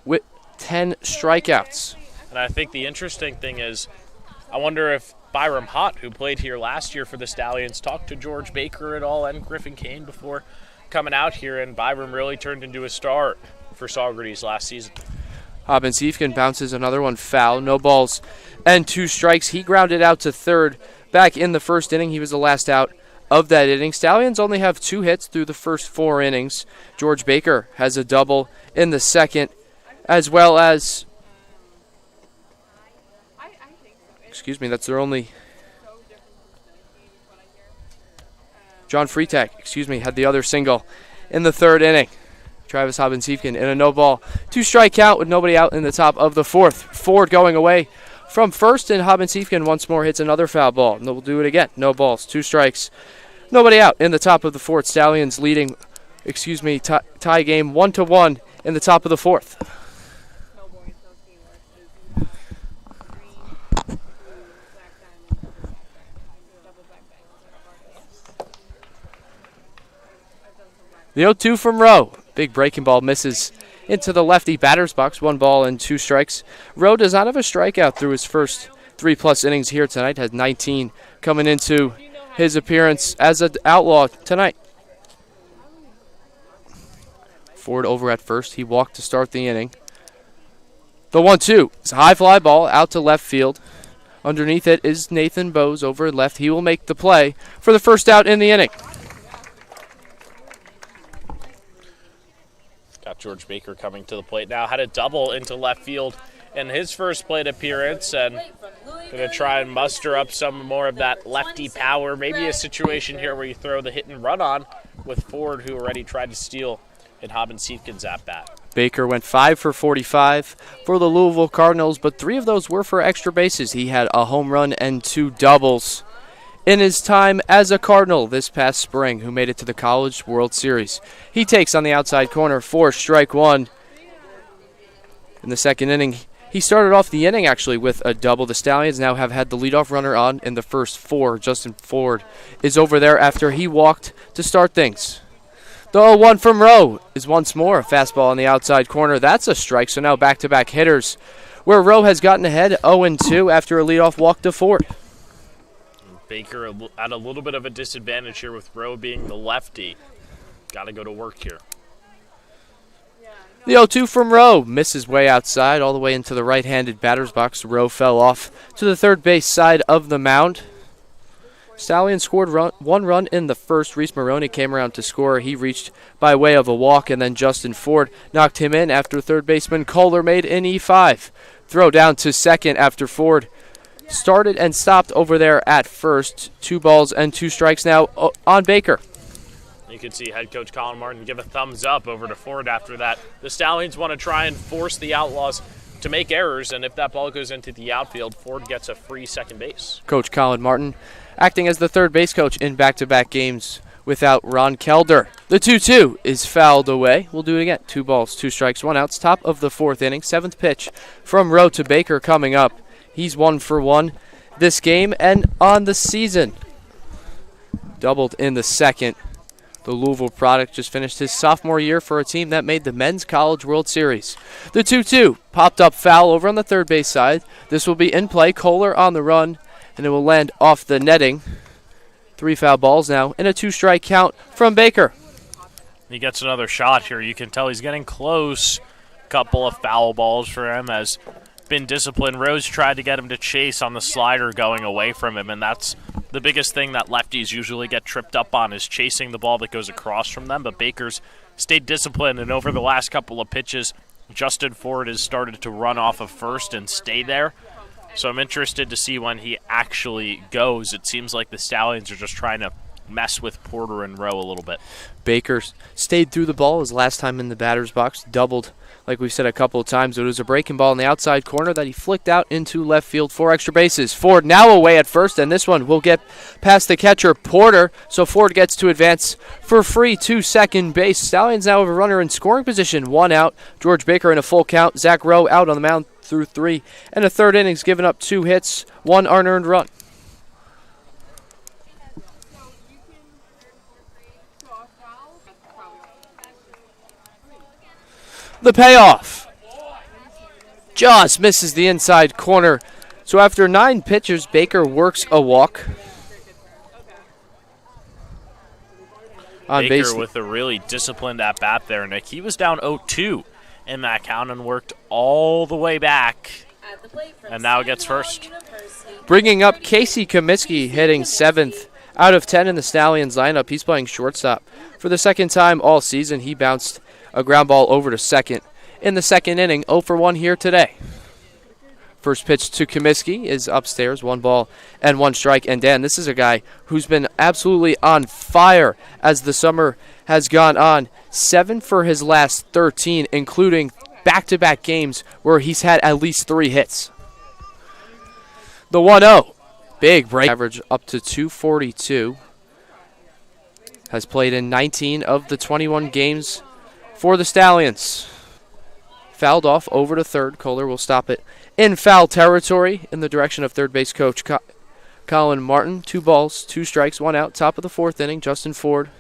with 10 strikeouts. And I think the interesting thing is, I wonder if Byram Hott, who played here last year for the Stallions, talked to George Baker at all and Griffin Kane before coming out here, and Byram really turned into a star for Saugerties last season. Hobbins-Siefken bounces another one foul. No balls and 2 strikes. He grounded out to third back in the first inning. He was the last out of that inning. Stallions only have 2 hits through the first 4 innings. George Baker has a double in the second, as well as, that's their only. John Freitag, had the other single in the third inning. Travis Hobbins-Siefken in a no-ball, 2-strike count with nobody out in the top of the fourth. Ford going away from first, and Hobbins-Siefken once more hits another foul ball. And we'll do it again. No balls, 2 strikes, nobody out in the top of the fourth. Stallions leading, tie game 1-1 in the top of the fourth. The 0-2 from Rowe. Big breaking ball misses into the lefty batter's box. 1 ball and 2 strikes. Rowe does not have a strikeout through his first 3+ innings here tonight. Has 19 coming into his appearance as an Outlaw tonight. Ford over at first. He walked to start the inning. The 1-2. It's a high fly ball out to left field. Underneath it is Nathan Bowes over at left. He will make the play for the first out in the inning. Got George Baker coming to the plate now. Had a double into left field in his first plate appearance, and going to try and muster up some more of that lefty power. Maybe a situation here where you throw the hit and run on with Ford, who already tried to steal in Hobbins-Siefken's at-bat. Baker went 5 for 45 for the Louisville Cardinals, but 3 of those were for extra bases. He had a home run and 2 doubles in his time as a Cardinal this past spring, who made it to the College World Series. He takes on the outside corner for strike one. In the second inning, he started off the inning actually with a double. The Stallions now have had the leadoff runner on in the first 4. Justin Ford is over there after he walked to start things. The 0-1 from Rowe is once more a fastball on the outside corner. That's a strike, so now back-to-back hitters, where Rowe has gotten ahead 0-2 after a leadoff walk to Ford. Baker at a little bit of a disadvantage here with Rowe being the lefty. Got to go to work here. The 0-2 from Rowe misses way outside all the way into the right-handed batter's box. Rowe fell off to the third base side of the mound. Stallions scored one run in the first. Reese Maroney came around to score. He reached by way of a walk, and then Justin Ford knocked him in after third baseman Kohler made an E5. Throw down to second after Ford started and stopped over there at first. 2 balls and 2 strikes now on Baker. You can see head coach Colin Martin give a thumbs up over to Ford after that. The Stallions want to try and force the Outlaws to make errors, and if that ball goes into the outfield, Ford gets a free second base. Coach Colin Martin acting as the third base coach in back-to-back games without Ron Kelder. The 2-2 is fouled away. We'll do it again. 2 balls, 2 strikes, 1 out. Top of the 4th inning. 7th pitch from Rowe to Baker coming up. He's 1 for 1 this game and on the season. Doubled in the second. The Louisville product just finished his sophomore year for a team that made the Men's College World Series. The 2-2 popped up foul over on the third base side. This will be in play. Kohler on the run, and it will land off the netting. 3 foul balls now and a 2-strike count from Baker. He gets another shot here. You can tell he's getting close. Couple of foul balls for him has been disciplined. Rose tried to get him to chase on the slider going away from him, and that's the biggest thing that lefties usually get tripped up on, is chasing the ball that goes across from them. But Baker's stayed disciplined, and over the last couple of pitches, Justin Ford has started to run off of first and stay there. So I'm interested to see when he actually goes. It seems like the Stallions are just trying to mess with Porter and Rowe a little bit. Baker stayed through the ball his last time in the batter's box, doubled, like we said a couple of times. It was a breaking ball in the outside corner that he flicked out into left field for extra bases. Ford now away at first, and this one will get past the catcher, Porter, so Ford gets to advance for free to second base. Stallions now have a runner in scoring position, 1 out. George Baker in a full count. Zach Rowe out on the mound through 3, and a third innings, giving up 2 hits, 1 unearned run. The payoff. Just misses the inside corner. So after 9 pitches, Baker works a walk. On Baker base with a really disciplined at-bat there, Nick. He was down 0-2 in that count and worked all the way back, and now gets first. Bringing up Casey Comiskey, hitting 7th out of 10 in the Stallions lineup. He's playing shortstop. For the second time all season, he bounced a ground ball over to second in the second inning. 0 for 1 here today. First pitch to Comiskey is upstairs, 1 ball and 1 strike. And Dan, this is a guy who's been absolutely on fire as the summer has gone on. 7 for his last 13, including back-to-back games where he's had at least 3 hits. The 1-0, big break. Average up to 242. Has played in 19 of the 21 games for the Stallions. Fouled off over to third. Kohler will stop it in foul territory in the direction of third base coach Colin Martin. 2 balls, 2 strikes, 1 out. Top of the 4th inning. Justin Ford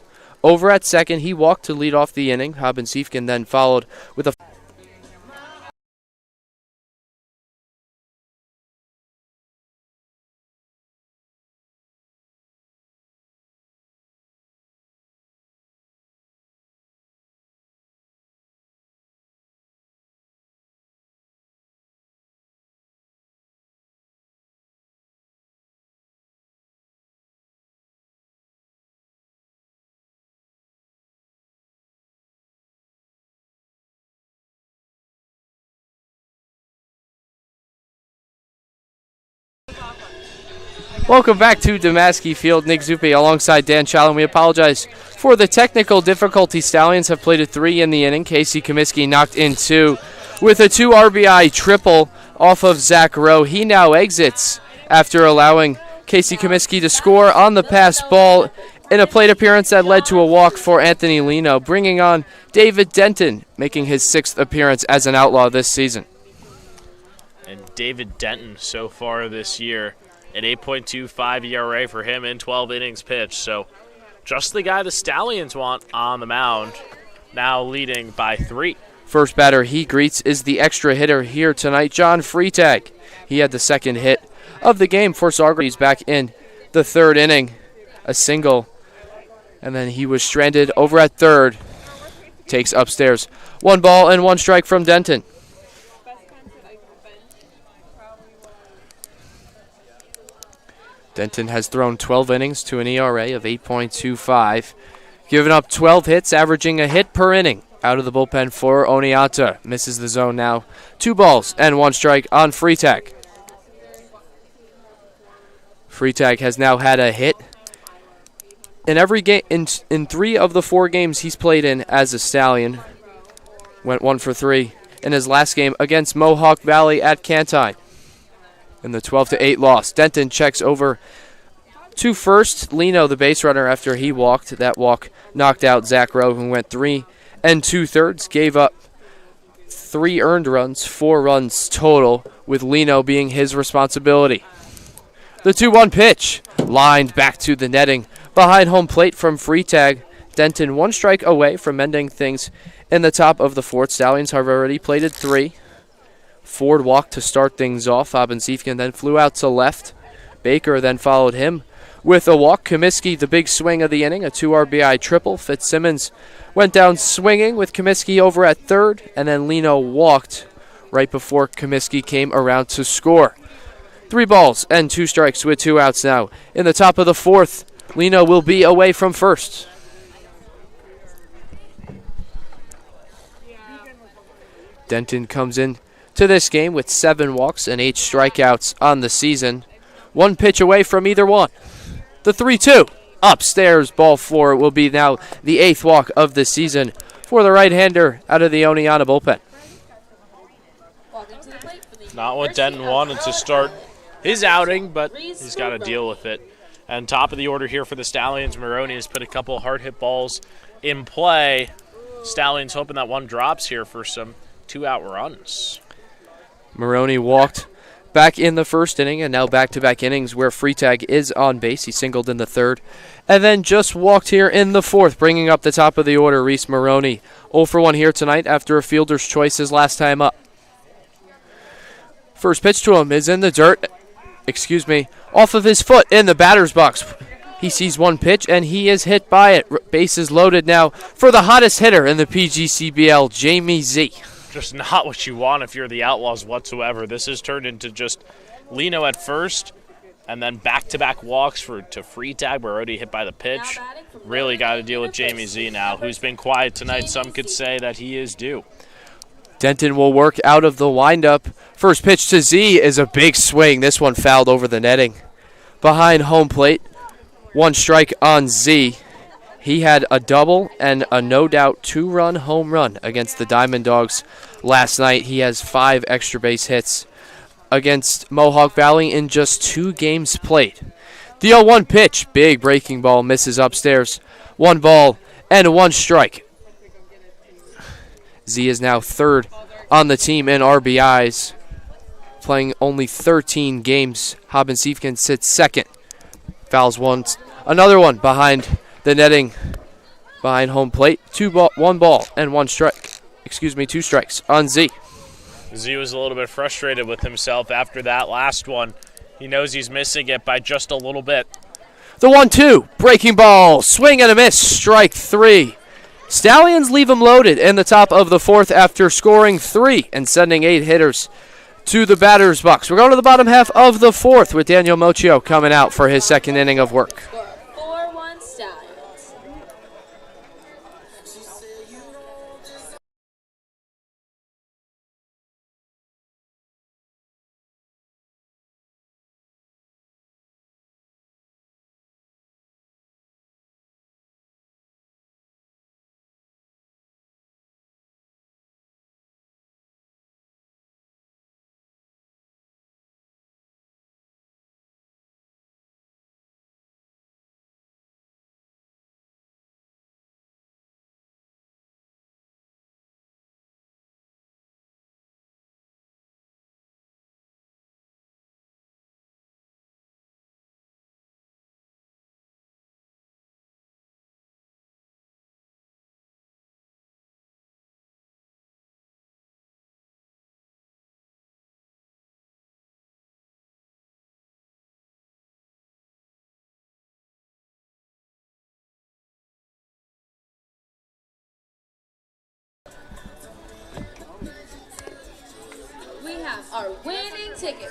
over at second. He walked to lead off the inning. Haben Siefken then followed with a Welcome back to Damaski Field. Nick Zuppi alongside Dan Challen. We apologize for the technical difficulty. Stallions have played a 3 in the inning. Casey Comiskey knocked in 2 with a 2 RBI triple off of Zach Rowe. He now exits after allowing Casey Comiskey to score on the pass ball in a plate appearance that led to a walk for Anthony Lino, bringing on David Denton, making his 6th appearance as an Outlaw this season. And David Denton so far this year, an 8.25 ERA for him in 12 innings pitched. So just the guy the Stallions want on the mound, now leading by 3. First batter he greets is the extra hitter here tonight, John Freitag. He had the second hit of the game for Saugerties back in the 3rd inning, a single, and then he was stranded over at 3rd. Takes upstairs. 1 ball and 1 strike from Denton. Denton has thrown 12 innings to an ERA of 8.25, given up 12 hits, averaging a hit per inning. Out of the bullpen for Oneonta. Misses the zone now. 2 balls and 1 strike on Freitag. Freitag has now had a hit in every game. In 3 of the 4 games he's played in as a Stallion. Went 1 for 3 in his last game against Mohawk Valley at Cantine. In the 12-8 loss, Denton checks over to first. Lino, the base runner, after he walked. That walk knocked out Zach Rowe, who went 3 2/3, gave up 3 earned runs, 4 runs total, with Lino being his responsibility. The 2-1 pitch, lined back to the netting behind home plate from Freitag. Denton 1 strike away from mending things in the top of the 4th. Stallions have already plated 3. Ford walked to start things off. Abensiefken then flew out to left. Baker then followed him with a walk. Comiskey, the big swing of the inning, a 2 RBI triple. Fitzsimmons went down swinging with Comiskey over at 3rd, and then Lino walked right before Comiskey came around to score. 3 balls and 2 strikes with 2 outs now. In the top of the 4th, Lino will be away from first. Denton comes in to this game with 7 walks and 8 strikeouts on the season. 1 pitch away from either one. The 3-2 upstairs, ball 4, will be now the 8th walk of the season for the right-hander out of the Oneonta bullpen. Not what Denton wanted to start his outing, but he's got to deal with it. And top of the order here for the Stallions, Maroney has put a couple hard hit balls in play. Stallions hoping that one drops here for some 2-out runs. Maroney walked back in the 1st inning, and now back-to-back innings where Freitag is on base. He singled in the 3rd, and then just walked here in the 4th, bringing up the top of the order, Reese Maroney. 0 for 1 here tonight after a fielder's choice his last time up. First pitch to him is in the dirt. Off of his foot in the batter's box. He sees 1 pitch, and he is hit by it. Bases loaded now for the hottest hitter in the PGCBL, Jamie Z. Just not what you want if you're the Outlaws whatsoever. This has turned into just Lino at first, and then back-to-back walks to Freitag. We're already hit by the pitch. Really got to deal with Jamie Z now, who's been quiet tonight. Some could say that he is due. Denton will work out of the windup. First pitch to Z is a big swing. This one fouled over the netting. Behind home plate, 1 strike on Z. He had a double and a no-doubt 2-run home run against the Diamond Dogs last night. He has 5 extra base hits against Mohawk Valley in just 2 games played. The 0-1 pitch, big breaking ball, misses upstairs. 1 ball and 1 strike. Z is now 3rd on the team in RBIs, playing only 13 games. Abensiefken sits 2nd. Fouls once. Another one behind the netting, behind home plate. 1 ball and 1 strike. 2 strikes on Z. Z was a little bit frustrated with himself after that last one. He knows he's missing it by just a little bit. The 1-2, breaking ball, swing and a miss, strike 3. Stallions leave him loaded in the top of the 4th after scoring 3 and sending 8 hitters to the batter's box. We're going to the bottom half of the 4th with Daniel Mochio coming out for his 2nd inning of work. our winning ticket.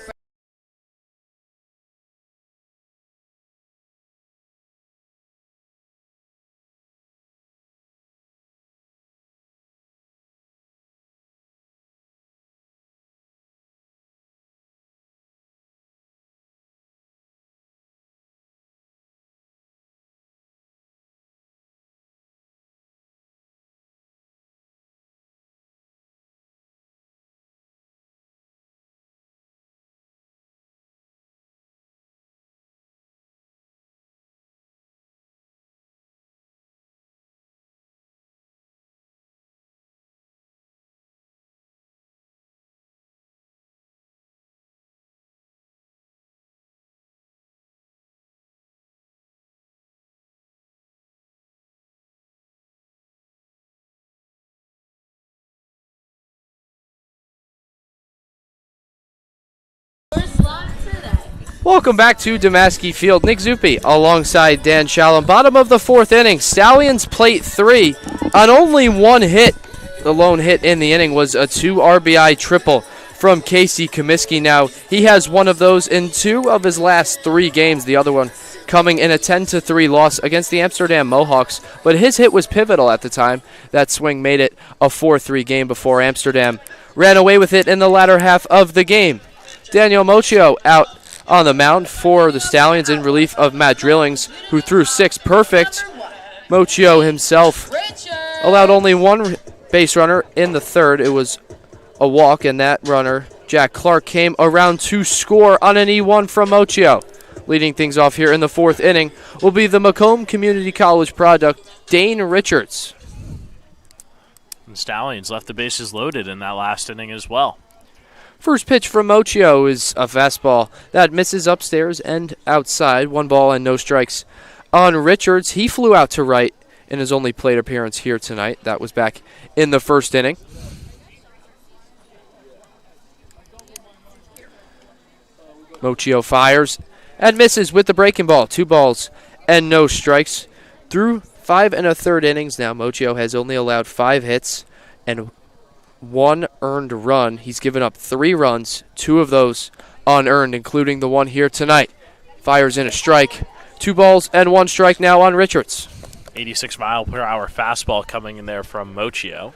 Welcome back to Damaski Field. Nick Zuppi alongside Dan Shalom. Bottom of the fourth inning. Stallions plate 3 on only one hit. The lone hit in the inning was a 2 RBI triple from Casey Comiskey. Now, he has one of those in 2 of his last 3 games. The other one coming in a 10-3 loss against the Amsterdam Mohawks. But his hit was pivotal at the time. That swing made it a 4-3 game before Amsterdam ran away with it in the latter half of the game. Daniel Mochio out on the mound for the Stallions in relief of Matt Drillings, who threw 6 perfect. Mochio himself allowed only 1 base runner in the third. It was a walk, and that runner, Jack Clark, came around to score on an E1 from Mochio. Leading things off here in the fourth inning will be the Macomb Community College product, Dane Richards. The Stallions left the bases loaded in that last inning as well. First pitch from Mochio is a fastball that misses upstairs and outside. 1 ball and no strikes on Richards. He flew out to right in his only plate appearance here tonight. That was back in the first inning. Mochio fires and misses with the breaking ball. 2 balls and no strikes. Through 5 1/3 innings now, Mochio has only allowed 5 hits and 1 earned run. He's given up 3 runs, 2 of those unearned, including the one here tonight. Fires in a strike. 2 balls and 1 strike now on Richards. 86-mile-per-hour fastball coming in there from Mochio.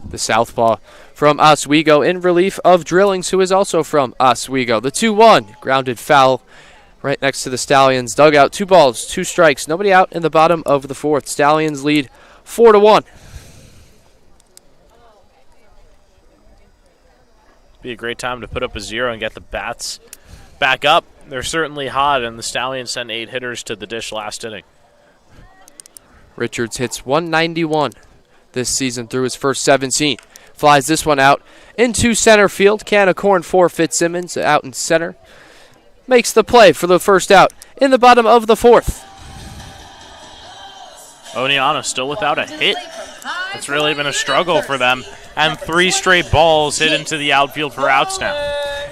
The southpaw from Oswego in relief of Drillings, who is also from Oswego. The 2-1 grounded foul right next to the Stallions dugout. 2 balls, 2 strikes. Nobody out in the bottom of the fourth. Stallions lead 4-1. Be a great time to put up a 0 and get the bats back up. They're certainly hot, and the Stallions sent 8 hitters to the dish last inning. Richards hits 191 this season through his first 17. Flies this one out into center field. Can of corn for Fitzsimmons out in center. Makes the play for the first out in the bottom of the fourth. Oneonta still without a hit. It's really been a struggle for them. And 3 straight balls hit into the outfield for outs now.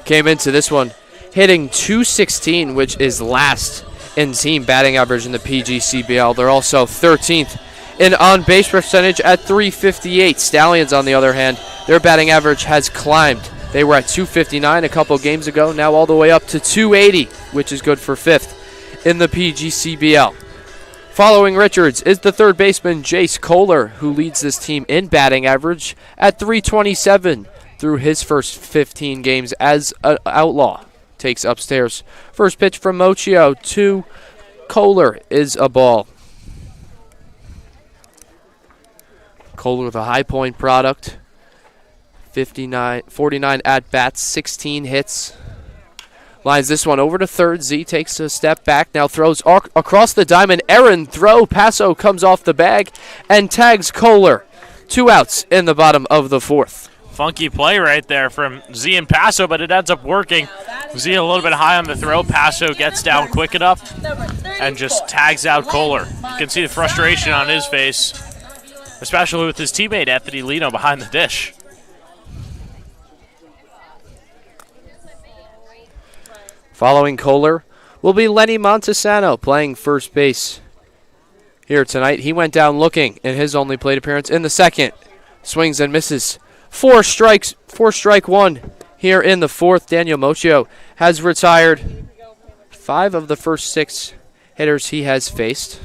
Came into this one hitting .216, which is last in team batting average in the PGCBL. They're also 13th in on-base percentage at .358. Stallions, on the other hand, their batting average has climbed. They were at .259 a couple games ago, now all the way up to .280, which is good for 5th in the PGCBL. Following Richards is the third baseman, Jace Kohler, who leads this team in batting average at .327 through his first 15 games as an Outlaw. Takes upstairs. First pitch from Mochio to Kohler is a ball. Kohler, the High Point product. 49 at-bats, 16 hits. Lines this one over to third. Z takes a step back, now throws across the diamond. Errand throw. Paso comes off the bag and tags Kohler. 2 outs in the bottom of the fourth. Funky play right there from Z and Paso, but it ends up working. Z a little bit high on the throw. Paso gets down quick enough and just tags out Kohler. You can see the frustration on his face, especially with his teammate Anthony Lino behind the dish. Following Kohler will be Lenny Montesano playing first base here tonight. He went down looking in his only plate appearance in the second. Swings and misses. 4 strike one here in the fourth. Daniel Mochio has retired 5 of the first 6 hitters he has faced.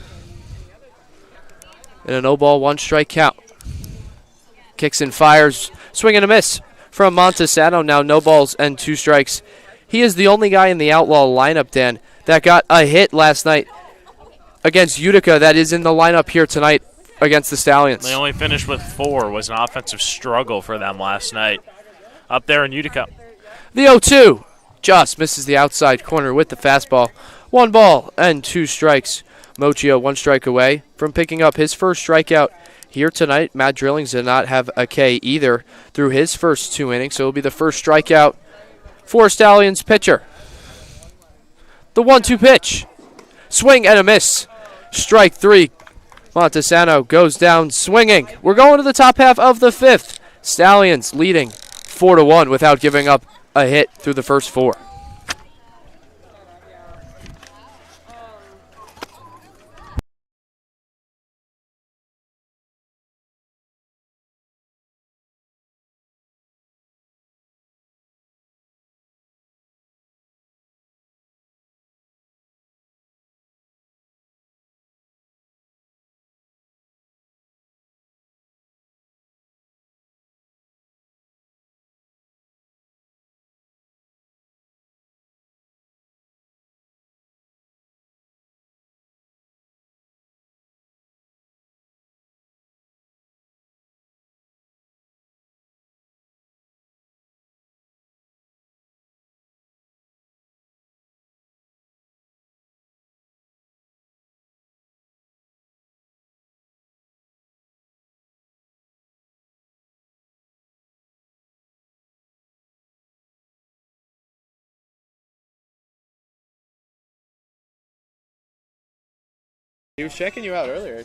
In a no ball, 1 strike count. Kicks and fires. Swing and a miss from Montesano. Now no balls and 2 strikes. He is the only guy in the Outlaw lineup, Dan, that got a hit last night against Utica that is in the lineup here tonight against the Stallions. They only finished with 4. Was an offensive struggle for them last night up there in Utica. The 0-2 just misses the outside corner with the fastball. 1 ball and 2 strikes. Mochio 1 strike away from picking up his first strikeout here tonight. Matt Drillings did not have a K either through his first 2 innings, so it'll be the first strikeout for Stallions pitcher. The 1-2 pitch. Swing and a miss. Strike 3. Montesano goes down swinging. We're going to the top half of the 5th. Stallions leading 4-1 without giving up a hit through the first 4. He was checking you out earlier.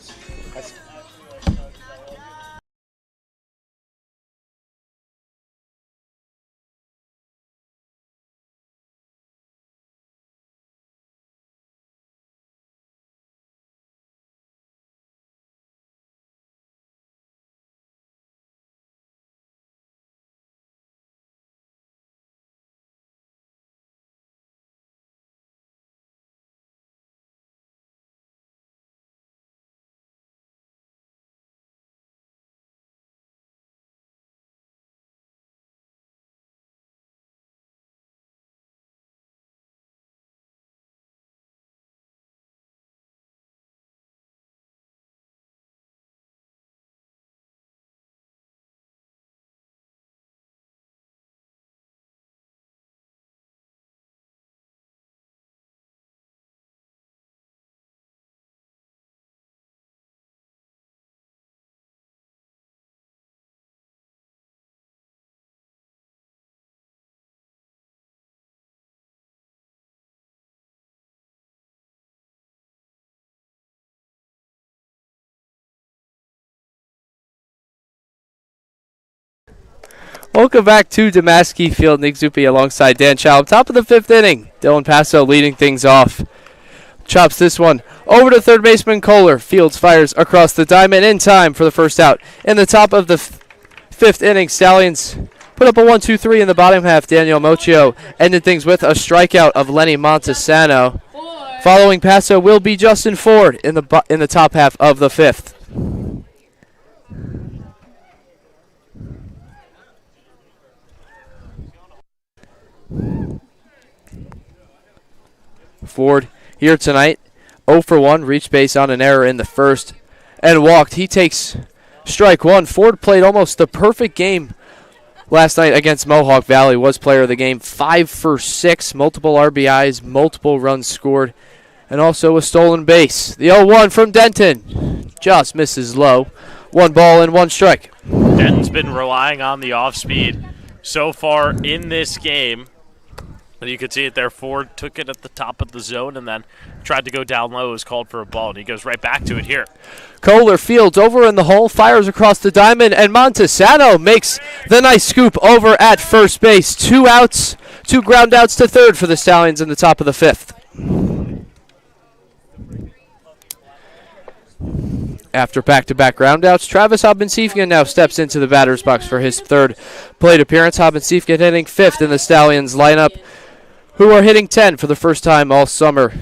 Welcome back to Damaski Field. Nick Zuppi alongside Dan Chow. Top of the 5th inning. Dylan Passo leading things off. Chops this one over to third baseman Kohler. Fields fires across the diamond in time for the first out. In the top of the 5th inning, Stallions put up a 1-2-3 in the bottom half. Daniel Mochio ended things with a strikeout of Lenny Montesano. Following Passo will be Justin Ford in the top half of the 5th. Ford here tonight, 0 for 1, reached base on an error in the first and walked. He takes strike 1. Ford played almost the perfect game last night against Mohawk Valley, was player of the game, 5 for 6, multiple RBIs, multiple runs scored, and also a stolen base. The 0-1 from Denton just misses low. 1 ball and 1 strike. Denton's been relying on the off speed so far in this game. You could see it there. Ford took it at the top of the zone and then tried to go down low. Was called for a ball, and he goes right back to it here. Kohler fields over in the hole, fires across the diamond, and Montesano makes the nice scoop over at first base. 2 outs, 2 ground outs to third for the Stallions in the top of the 5th. After back-to-back groundouts, Travis Hobbins-Siefken now steps into the batter's box for his third plate appearance. Hobbins-Siefken hitting 5th in the Stallions lineup, who are hitting 10 for the first time all summer.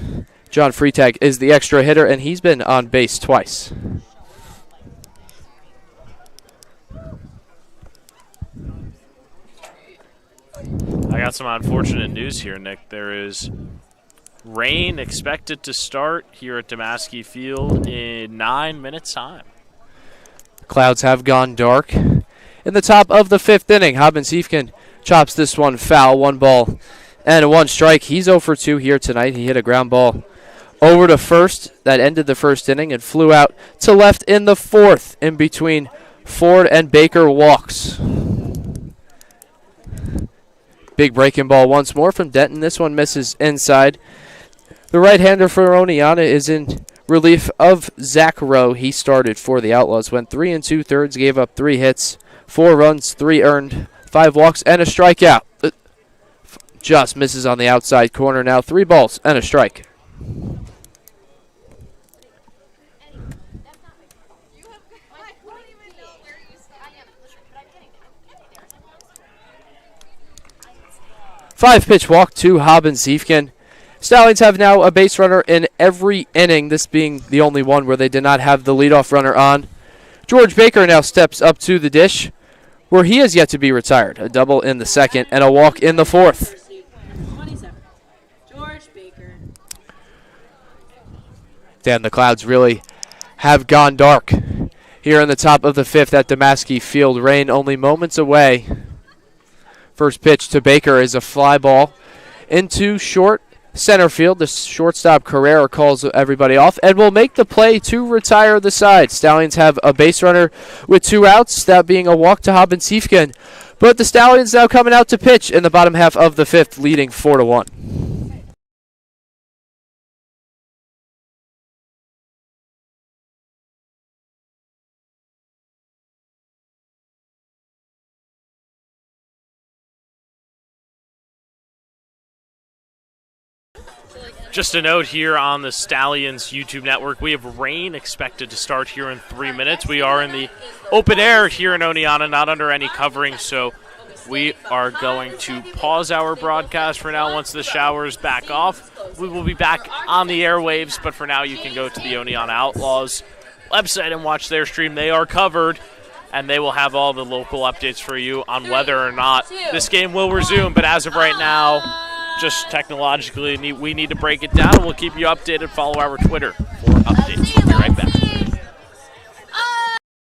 John Freitag is the extra hitter, and he's been on base twice. I got some unfortunate news here, Nick. There is rain expected to start here at Damaski Field in 9 minutes' time. Clouds have gone dark. In the top of the 5th inning, Hobbins-Siefken chops this one foul. 1 ball and 1 strike. He's 0 for 2 here tonight. He hit a ground ball over to first. That ended the first inning and flew out to left in the 4th. In between Ford and Baker walks. Big breaking ball once more from Denton. This one misses inside. The right-hander for Oneonta is in relief of Zach Rowe. He started for the Outlaws, went 3 2/3, gave up 3 hits, 4 runs, 3 earned, 5 walks, and a strikeout. Just misses on the outside corner now. 3 balls and a strike. Five-pitch walk to Hobbins-Siefken. Stallions have now a base runner in every inning, this being the only one where they did not have the leadoff runner on. George Baker now steps up to the dish, where he has yet to be retired. A double in the 2nd and a walk in the 4th. 27. George Baker. Dan, the clouds really have gone dark here in the top of the 5th at Damaski Field. Rain only moments away. First pitch to Baker is a fly ball into short center field. The shortstop Carrera calls everybody off and will make the play to retire the side. Stallions have a base runner with 2 outs, that being a walk to Hobbins-Siefken. But the Stallions now coming out to pitch in the bottom half of the 5th, leading 4-1. Just a note here on the Stallions YouTube network, we have rain expected to start here in 3 minutes. We are in the open air here in Oneonta, not under any covering, so we are going to pause our broadcast for now. Once the showers back off, we will be back on the airwaves, but for now you can go to the Oneonta Outlaws website and watch their stream. They are covered, and they will have all the local updates for you on whether or not this game will resume, but as of right now, just technologically, we need to break it down. We'll keep you updated. Follow our Twitter for updates. We'll be right back.